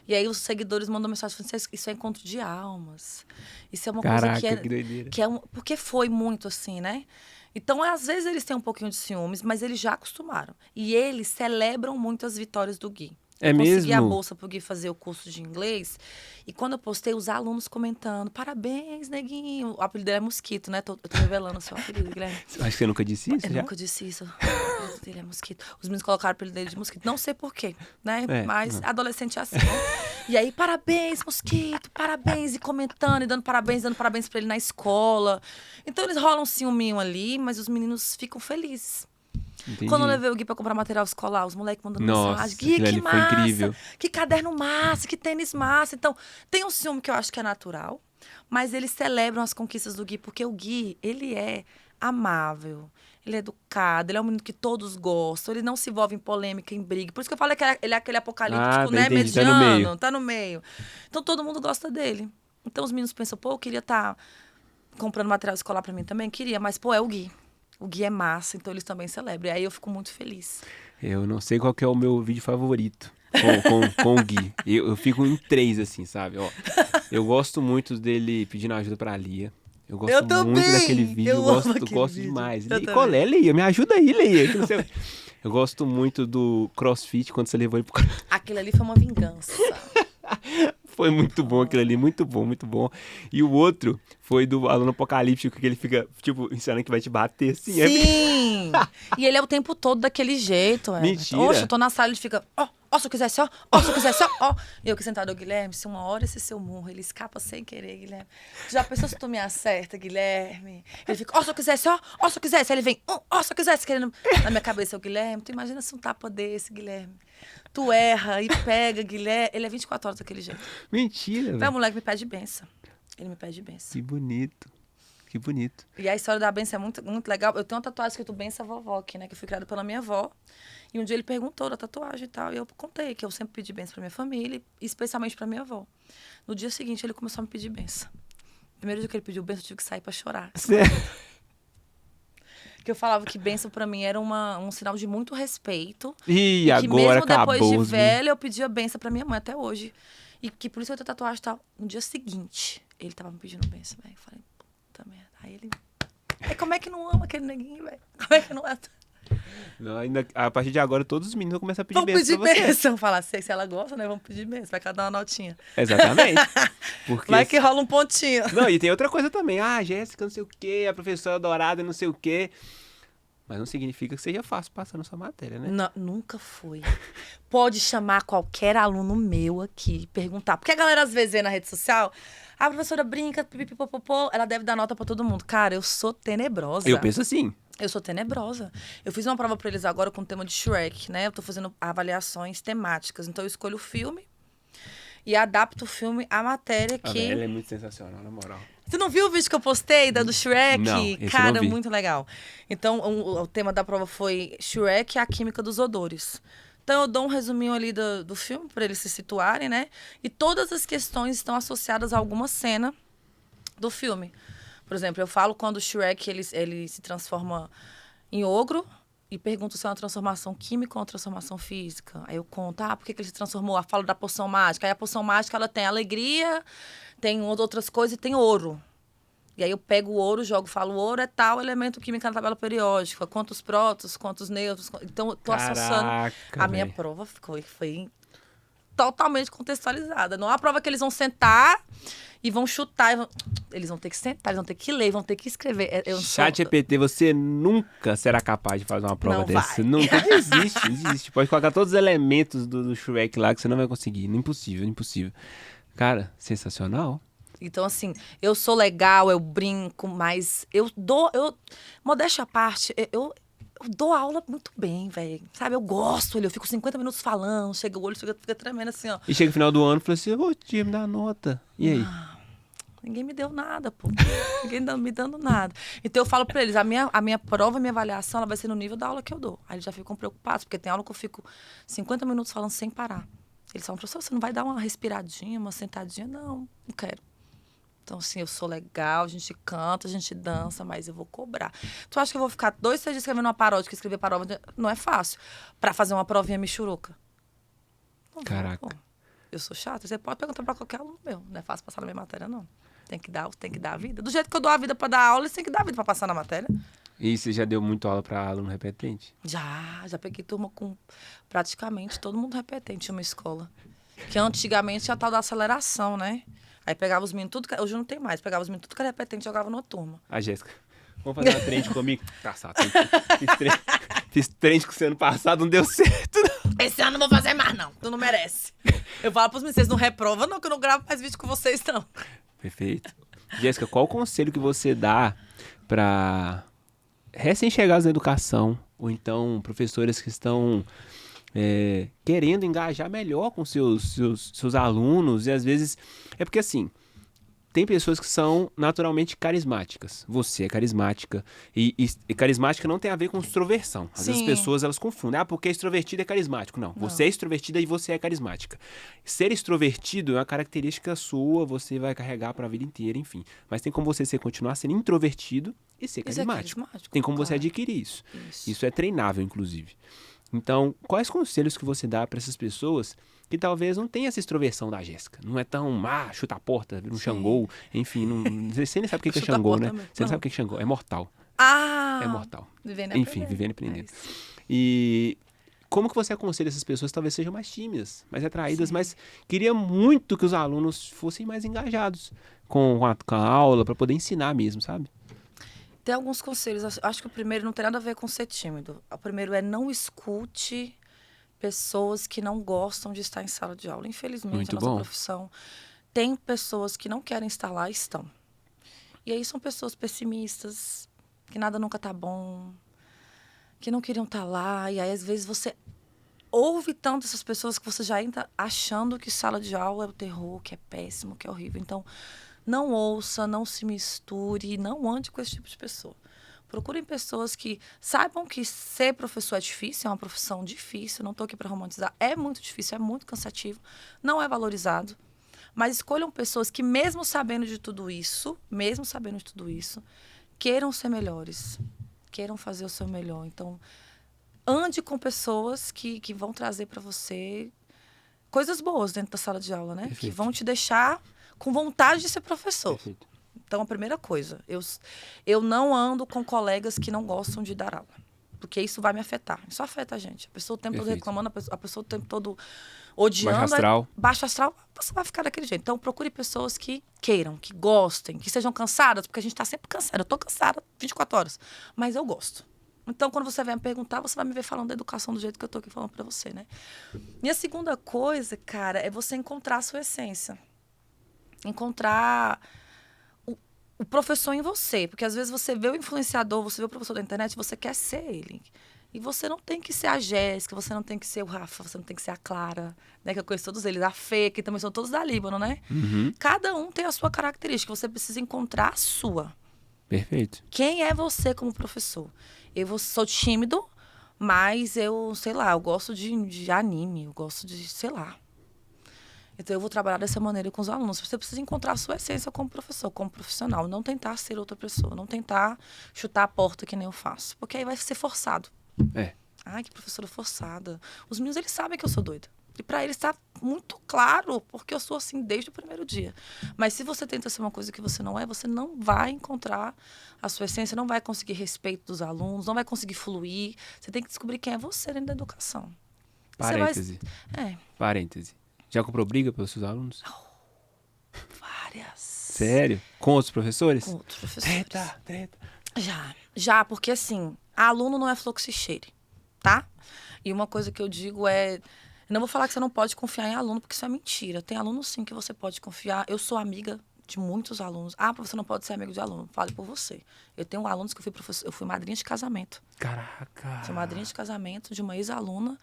E aí os seguidores mandam mensagem falando, isso é encontro de almas. Isso é uma coisa que doideira. Porque foi muito assim, né? Então, às vezes, eles têm um pouquinho de ciúmes, mas eles já acostumaram. E eles celebram muito as vitórias do Gui. É mesmo? Consegui a bolsa pro Gui fazer o curso de inglês. E quando eu postei, os alunos comentando, parabéns, neguinho. O apelido dele é Mosquito, né? Eu tô revelando o seu apelido, Guilherme. Acho que você nunca disse isso, Eu já? nunca disse isso. O apelido dele é Mosquito. Os meninos colocaram o apelido dele de Mosquito. Não sei porquê, né? Mas adolescente é assim, né? E aí, parabéns, Mosquito, parabéns. E comentando, e dando parabéns pra ele na escola. Então, eles rolam um ciúminho ali, mas os meninos ficam felizes. Entendi. Quando eu levei o Gui pra comprar material escolar, os moleques mandando mensagem. Gui, aquilo que ali massa! foi incrível. Que caderno massa, que tênis massa. Então, tem um ciúme que eu acho que é natural, mas eles celebram as conquistas do Gui, porque o Gui, ele é amável, ele é educado, ele é um menino que todos gostam, ele não se envolve em polêmica, em briga. Por isso que eu falo que ele é aquele apocalíptico, né? Entendi, mediano, tá no meio. Então, todo mundo gosta dele. Então, os meninos pensam, pô, eu queria estar comprando material escolar pra mim também. Queria, mas, pô, é o Gui. O Gui é massa, então eles também celebram. E aí eu fico muito feliz. Eu não sei qual que é o meu vídeo favorito com o Gui. Eu fico em 3, assim, sabe? Ó, eu gosto muito dele pedindo ajuda pra Lia. Eu gosto muito daquele vídeo. Eu gosto demais. Qual é, Lia? Me ajuda aí, Lia. Eu gosto muito do CrossFit, quando você levou ele pro CrossFit. Aquilo ali foi uma vingança. Foi muito bom aquilo ali, muito bom, muito bom. E o outro foi do aluno apocalíptico, que ele fica, tipo, ensinando que vai te bater assim. Sim! E ele é o tempo todo daquele jeito. Mentira! Oxe, eu tô na sala, ele fica, ó, se eu quisesse, ó, se eu quisesse, ó. E eu que sentado, Guilherme, se uma hora esse seu murro, ele escapa sem querer, Guilherme. Já pensou se tu me acerta, Guilherme? Ele fica, ó, se eu quisesse, ó, se eu quisesse. Aí ele vem, ó, se eu quisesse, querendo... Na minha cabeça, eu, Guilherme, tu imagina se um tapa desse, Guilherme. Tu erra e pega, Guilherme. Ele é 24 horas daquele jeito. Mentira, velho. O moleque me pede benção. Ele me pede benção. Que bonito. Que bonito. E a história da benção é muito, muito legal. Eu tenho uma tatuagem escrito benção vovó aqui, né? Que eu fui criada pela minha avó. E um dia ele perguntou da tatuagem e tal. E eu contei que eu sempre pedi benção pra minha família, e especialmente pra minha avó. No dia seguinte, ele começou a me pedir benção. Primeiro dia que ele pediu benção, eu tive que sair pra chorar. Sério? Que eu falava que benção pra mim era um sinal de muito respeito. E agora que mesmo acabou, depois de velha, eu pedia benção pra minha mãe até hoje. E que por isso eu tenho tatuagem e tal. No dia seguinte, ele tava me pedindo benção, velho. Eu falei, puta merda. Aí ele... Aí como é que não ama aquele neguinho, velho? Como é que não é? Não, ainda, a partir de agora, todos os meninos vão começar a pedir Vamos bênção pedir pra você. bênção. Falar, se ela gosta, né? Vamos pedir bênção. Vai cada uma notinha. Exatamente. Porque Vai que rola um pontinho. Não, e tem outra coisa também. Ah, Jéssica, não sei o quê, a professora adorada, não sei o quê. Mas não significa que seja fácil passar na sua matéria, né? Não, nunca foi. Pode chamar qualquer aluno meu aqui, perguntar. Porque a galera às vezes vê na rede social, a professora brinca, pipipipopopô, ela deve dar nota pra todo mundo. Cara, eu sou tenebrosa. Eu penso assim. Eu sou tenebrosa. Eu fiz uma prova pra eles agora com o tema de Shrek, né? Eu tô fazendo avaliações temáticas. Então eu escolho o filme e adapto o filme à matéria Ah, que... ela é muito sensacional, na moral. Você não viu o vídeo que eu postei do Shrek? Não, esse eu Cara, não vi. muito legal. Então, o tema da prova foi Shrek e a química dos odores. Então, eu dou um resuminho ali do filme, para eles se situarem, né? E todas as questões estão associadas a alguma cena do filme. Por exemplo, eu falo quando o Shrek ele se transforma em ogro e pergunto se é uma transformação química ou uma transformação física. Aí eu conto, por que ele se transformou? Eu falo da poção mágica. Aí a poção mágica, ela tem alegria, tem outras coisas e tem ouro. E aí eu pego o ouro, falo, o ouro é tal elemento químico na tabela periódica. Quantos prótons, quantos nêutrons. Então, eu tô associando. A minha prova foi totalmente contextualizada. Não é uma prova que eles vão sentar e vão chutar. Eles vão ter que sentar, eles vão ter que ler, vão ter que escrever. ChatGPT, você nunca será capaz de fazer uma prova Não dessa. vai. Nunca. Desiste. Pode colocar todos os elementos do Shrek lá que você não vai conseguir. Impossível. Cara, sensacional. Então, assim, eu sou legal, eu brinco, mas modéstia à parte, eu dou aula muito bem, velho. Sabe, eu gosto, eu fico 50 minutos falando, chega o olho, fica tremendo assim, ó. E chega no final do ano e fala assim, ô tia, me dá nota. E aí? Ninguém me deu nada, pô. Ninguém me dando nada. Então eu falo pra eles, a minha prova, a minha avaliação, ela vai ser no nível da aula que eu dou. Aí eles já ficam preocupados, porque tem aula que eu fico 50 minutos falando sem parar. Eles falam, professor, você não vai dar uma respiradinha, uma sentadinha? Não quero. Então, assim, eu sou legal, a gente canta, a gente dança, mas eu vou cobrar. Tu acha que eu vou ficar 2, 3 dias escrevendo uma paródia, que escrever paródia não é fácil, pra fazer uma provinha michuruca? Não. Caraca. Pô. Eu sou chata, você pode perguntar pra qualquer aluno meu. Não é fácil passar na minha matéria, não. Tem que dar a vida. Do jeito que eu dou a vida pra dar aula, eles têm que dar a vida pra passar na matéria. E você já deu muito aula pra aluno repetente? Já peguei turma com praticamente todo mundo repetente em uma escola. Que antigamente tinha a tal da aceleração, né? Aí pegava os meninos tudo, hoje não tem mais, pegava os meninos tudo que era repetente e jogava numa turma. A Jéssica, vamos fazer uma trend comigo? Caçado. Fiz trend com você ano passado, não deu certo, não. Esse ano não vou fazer mais, não. Tu não merece. Eu falo pros meninos, vocês não reprovam, não, que eu não gravo mais vídeo com vocês, não. Perfeito. Jéssica, qual o conselho que você dá para recém-chegados na educação, ou então professores que estão querendo engajar melhor com seus alunos, e às vezes... É porque assim, tem pessoas que são naturalmente carismáticas. Você é carismática. E carismática não tem a ver com extroversão. Às vezes as pessoas elas confundem. Porque extrovertido é carismático. Não, você é extrovertida e você é carismática. Ser extrovertido é uma característica sua, você vai carregar para a vida inteira, enfim. Mas tem como você continuar sendo introvertido e ser carismático. Tem como você adquirir isso. Isso é treinável, inclusive. Então, quais conselhos que você dá para essas pessoas que talvez não tenham essa extroversão da Jéssica? Não é tão, chuta a porta, vira um Xangô, enfim, você nem sabe o que é Xangô, né? Você não sabe o que é Xangô, é mortal. É mortal. Vivendo e aprendendo. E como que você aconselha essas pessoas que talvez sejam mais tímidas, mais atraídas, mas queria muito que os alunos fossem mais engajados com a aula, para poder ensinar mesmo, sabe? Tem alguns conselhos. Acho que o primeiro não tem nada a ver com ser tímido. O primeiro é não escute pessoas que não gostam de estar em sala de aula. Infelizmente, muito a nossa bom. profissão tem pessoas que não querem estar lá e estão. E aí são pessoas pessimistas, que nada nunca tá bom, que não queriam estar lá. E aí, às vezes, você ouve tanto essas pessoas que você já entra achando que sala de aula é o terror, que é péssimo, que é horrível. Então, não ouça, não se misture, não ande com esse tipo de pessoa. Procurem pessoas que saibam que ser professor é difícil, é uma profissão difícil, não estou aqui para romantizar, é muito difícil, é muito cansativo, não é valorizado. Mas escolham pessoas que, mesmo sabendo de tudo isso, queiram ser melhores, queiram fazer o seu melhor. Então, ande com pessoas que vão trazer para você coisas boas dentro da sala de aula, né? Perfeito. Que vão te deixar com vontade de ser professor. Perfeito. Então, a primeira coisa, eu não ando com colegas que não gostam de dar aula. Porque isso vai me afetar. Isso afeta a gente. A pessoa o tempo todo Perfeito. reclamando, a pessoa o tempo todo odiando. Baixo astral. Baixo astral, você vai ficar daquele jeito. Então, procure pessoas que queiram, que gostem, que sejam cansadas, porque a gente tá sempre cansada. Eu tô cansada 24 horas, mas eu gosto. Então, quando você vier me perguntar, você vai me ver falando da educação do jeito que eu tô aqui falando pra você, né? E a segunda coisa, cara, é você encontrar a sua essência. Encontrar o professor em você. Porque às vezes você vê o influenciador, você vê o professor da internet, você quer ser ele. E você não tem que ser a Jéssica, você não tem que ser o Rafa, você não tem que ser a Clara, né? Que eu conheço todos eles, a Fê, que também são todos da Líbano, né? Uhum. Cada um tem a sua característica, você precisa encontrar a sua. Perfeito. Quem é você como professor? Eu sou tímido, mas eu, sei lá, eu gosto de anime, eu gosto de, sei lá. Então, eu vou trabalhar dessa maneira com os alunos. Você precisa encontrar a sua essência como professor, como profissional. Não tentar ser outra pessoa. Não tentar chutar a porta que nem eu faço. Porque aí vai ser forçado. É. Ai, que professora forçada. Os meninos, eles sabem que eu sou doida. E para eles está muito claro, porque eu sou assim desde o primeiro dia. Mas se você tenta ser uma coisa que você não é, você não vai encontrar a sua essência, não vai conseguir respeito dos alunos, não vai conseguir fluir. Você tem que descobrir quem é você dentro da educação. Parêntese. É. Parêntese. Já comprou briga pelos seus alunos? Várias. Sério? Com outros professores? Com outros professores. Treta. Já, porque assim, aluno não é flor que se cheire, tá? E uma coisa que eu digo é, eu não vou falar que você não pode confiar em aluno, porque isso é mentira. Tem aluno sim que você pode confiar. Eu sou amiga de muitos alunos. Ah, você não pode ser amigo de aluno. Fale por você. Eu tenho alunos que eu fui madrinha de casamento. Caraca. Fui madrinha de casamento de uma ex-aluna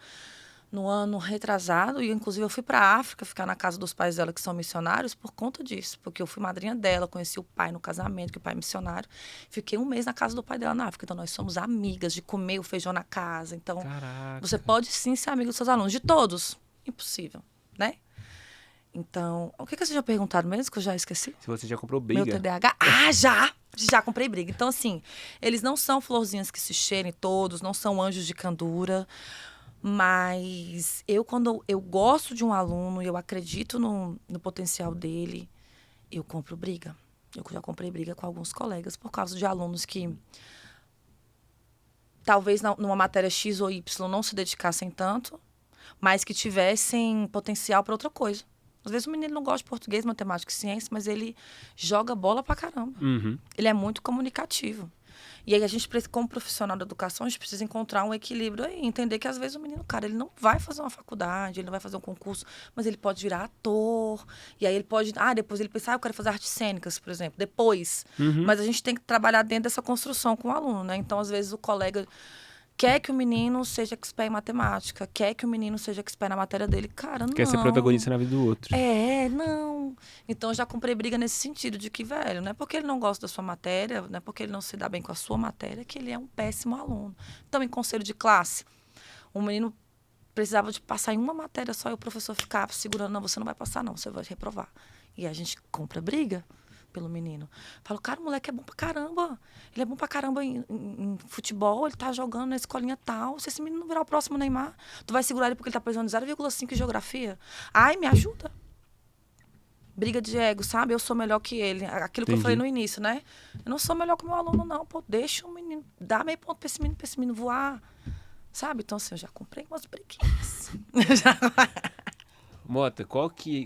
no ano retrasado, e inclusive eu fui para a África ficar na casa dos pais dela, que são missionários, por conta disso, porque eu fui madrinha dela, conheci o pai no casamento, que o pai é missionário, fiquei um mês na casa do pai dela na África, então nós somos amigas de comer o feijão na casa, então Caraca. você pode sim ser amigo dos seus alunos, de todos, impossível, né? Então, o que você já perguntaram mesmo, que eu já esqueci? Se você já comprou Meu briga. TDAH? Ah, já comprei briga. Então, assim, eles não são florzinhas que se cheirem todos, não são anjos de candura. Mas quando eu gosto de um aluno e eu acredito no potencial dele, eu compro briga. Eu já comprei briga com alguns colegas por causa de alunos que talvez numa matéria X ou Y não se dedicassem tanto, mas que tivessem potencial para outra coisa. Às vezes o menino não gosta de português, matemática e ciência, mas ele joga bola pra caramba. Uhum. Ele é muito comunicativo. E aí a gente, como profissional da educação, a gente precisa encontrar um equilíbrio aí. Entender que às vezes o menino, cara, ele não vai fazer uma faculdade, ele não vai fazer um concurso, mas ele pode virar ator. E aí ele pode... depois ele pensa, eu quero fazer artes cênicas, por exemplo. Depois. Uhum. Mas a gente tem que trabalhar dentro dessa construção com o aluno, né? Então, às vezes, o colega quer que o menino seja expert em matemática, quer que o menino seja expert na matéria dele. Cara, não. Quer ser protagonista na vida do outro. Não. Então, eu já comprei briga nesse sentido de que, velho, não é porque ele não gosta da sua matéria, não é porque ele não se dá bem com a sua matéria, que ele é um péssimo aluno. Então, em conselho de classe, o menino precisava de passar em uma matéria só e o professor ficava segurando, não, você não vai passar não, você vai reprovar. E a gente compra briga pelo menino. Falo, cara, o moleque é bom pra caramba. Ele é bom pra caramba em futebol, ele tá jogando na escolinha tal. Se esse menino não virar o próximo Neymar, tu vai segurar ele porque ele tá precisando de 0,5 em geografia? Ai, me ajuda. Briga de ego, sabe? Eu sou melhor que ele. Aquilo que eu falei no início, né? Eu não sou melhor que o meu aluno, não. Pô, deixa o menino, dá meio ponto pra esse menino voar. Sabe? Então, assim, eu já comprei umas briguinhas. Mota,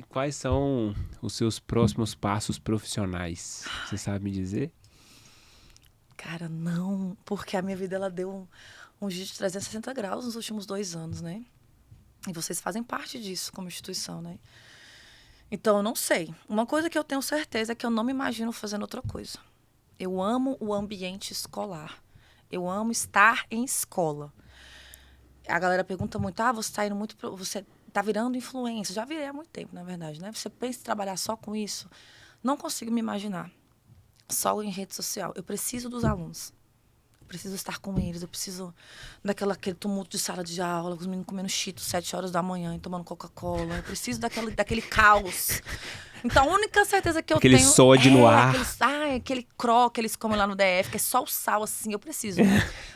quais são os seus próximos passos profissionais? Você sabe me dizer? Cara, não. Porque a minha vida, ela deu um giro de 360 graus nos últimos 2 anos, né? E vocês fazem parte disso como instituição, né? Então, eu não sei. Uma coisa que eu tenho certeza é que eu não me imagino fazendo outra coisa. Eu amo o ambiente escolar. Eu amo estar em escola. A galera pergunta muito, você tá indo muito... Você tá virando influência. Já virei há muito tempo, na verdade, né? Você pensa em trabalhar só com isso? Não consigo me imaginar. Só em rede social. Eu preciso dos alunos. Eu preciso estar com eles. Eu preciso daquele tumulto de sala de aula, os meninos comendo Cheetos 7 horas da manhã e tomando Coca-Cola. Eu preciso daquele caos. Então, a única certeza que eu aquele tenho... sódio no ar. Aquele croque que eles comem lá no DF, que é só o sal, assim. Eu preciso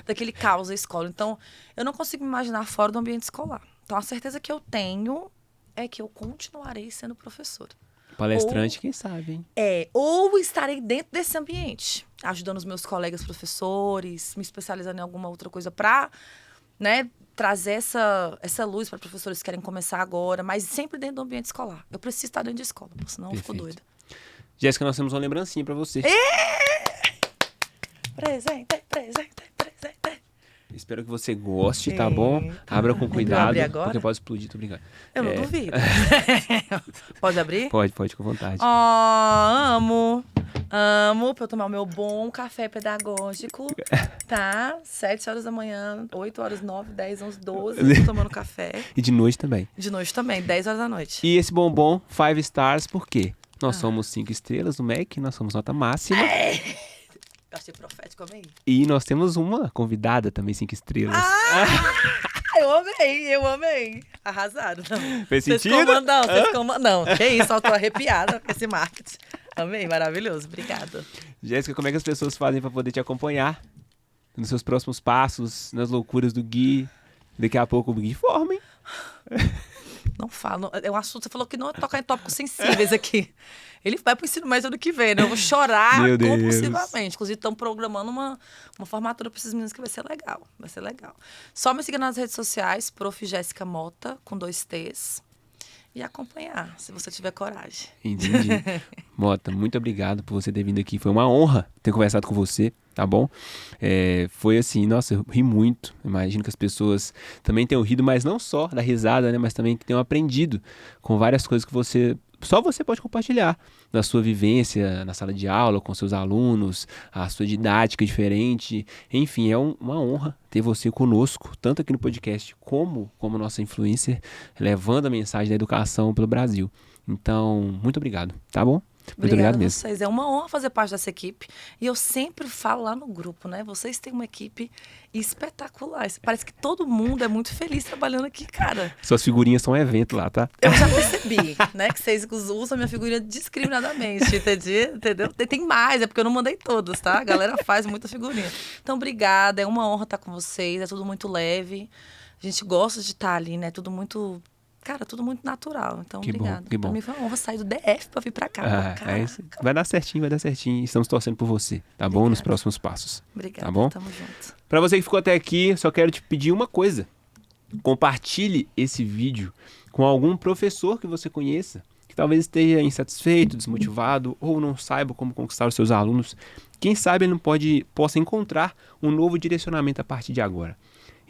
daquele caos da escola. Então, eu não consigo me imaginar fora do ambiente escolar. Então, a certeza que eu tenho é que eu continuarei sendo professora. Palestrante, quem sabe, hein? Ou estarei dentro desse ambiente, ajudando os meus colegas professores, me especializando em alguma outra coisa para, né, trazer essa luz para professores que querem começar agora, mas sempre dentro do ambiente escolar. Eu preciso estar dentro de escola, senão eu fico doida. Jéssica, nós temos uma lembrancinha para você. Presente. Espero que você goste, tá bom? Abra com cuidado, porque pode explodir, tô brincando. Eu não duvido. Pode abrir? Pode, com vontade. Amo pra eu tomar o meu bom café pedagógico, tá? 7 horas da manhã, 8 horas, 9, 10, 11, 12, tô tomando café. E de noite também. De noite também, 10 horas da noite. E esse bombom 5 stars, por quê? Nós somos 5 estrelas no MEC, nós somos nota máxima. Eu achei profético, amei. E nós temos uma convidada também 5 estrelas. Eu amei. Arrasaram. Fez sentido? Vocês comandam. Que isso, eu tô arrepiada com esse marketing. Amei, maravilhoso. Obrigada. Jéssica, como é que as pessoas fazem para poder te acompanhar nos seus próximos passos, nas loucuras do Gui? Daqui a pouco o Gui forma, hein? Não falo. É um assunto, você falou que não é tocar em tópicos sensíveis aqui. Ele vai pro ensino médio ano que vem, né? Eu vou chorar compulsivamente. Inclusive, estão programando uma formatura para esses meninos que vai ser legal. Vai ser legal. Só me seguir nas redes sociais, Prof. Jéssica Mota, com 2 T's. E acompanhar, se você tiver coragem. Entendi. Mota, muito obrigado por você ter vindo aqui. Foi uma honra ter conversado com você, tá bom? Foi assim, nossa, eu ri muito. Imagino que as pessoas também tenham rido, mas não só da risada, né? Mas também que tenham aprendido com várias coisas que só você pode compartilhar da sua vivência na sala de aula, com seus alunos, a sua didática diferente. Enfim, é uma honra ter você conosco, tanto aqui no podcast como nossa influencer, levando a mensagem da educação pelo Brasil. Então, muito obrigado, tá bom? Muito obrigado mesmo. Vocês. É uma honra fazer parte dessa equipe. E eu sempre falo lá no grupo, né? Vocês têm uma equipe espetacular. Parece que todo mundo é muito feliz trabalhando aqui, cara. Suas figurinhas são um evento lá, tá? Eu já percebi, né? Que vocês usam a minha figurinha discriminadamente, entendeu? Tem mais, é porque eu não mandei todas, tá? A galera faz muita figurinha. Então, obrigada. É uma honra estar com vocês. É tudo muito leve. A gente gosta de estar ali, né? Tudo muito natural. Então, obrigada. Que bom. Pra mim foi uma honra sair do DF pra vir pra cá. É isso. Vai dar certinho. Estamos torcendo por você, tá bom? Nos próximos passos. Obrigada, tá bom? Tamo junto. Pra você que ficou até aqui, só quero te pedir uma coisa. Compartilhe esse vídeo com algum professor que você conheça, que talvez esteja insatisfeito, desmotivado, ou não saiba como conquistar os seus alunos. Quem sabe ele possa encontrar um novo direcionamento a partir de agora.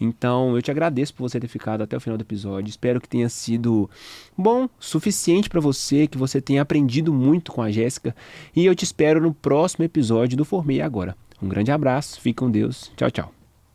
Então, eu te agradeço por você ter ficado até o final do episódio. Espero que tenha sido bom, suficiente para você, que você tenha aprendido muito com a Jéssica. E eu te espero no próximo episódio do Formei Agora. Um grande abraço, fique com Deus. Tchau, tchau.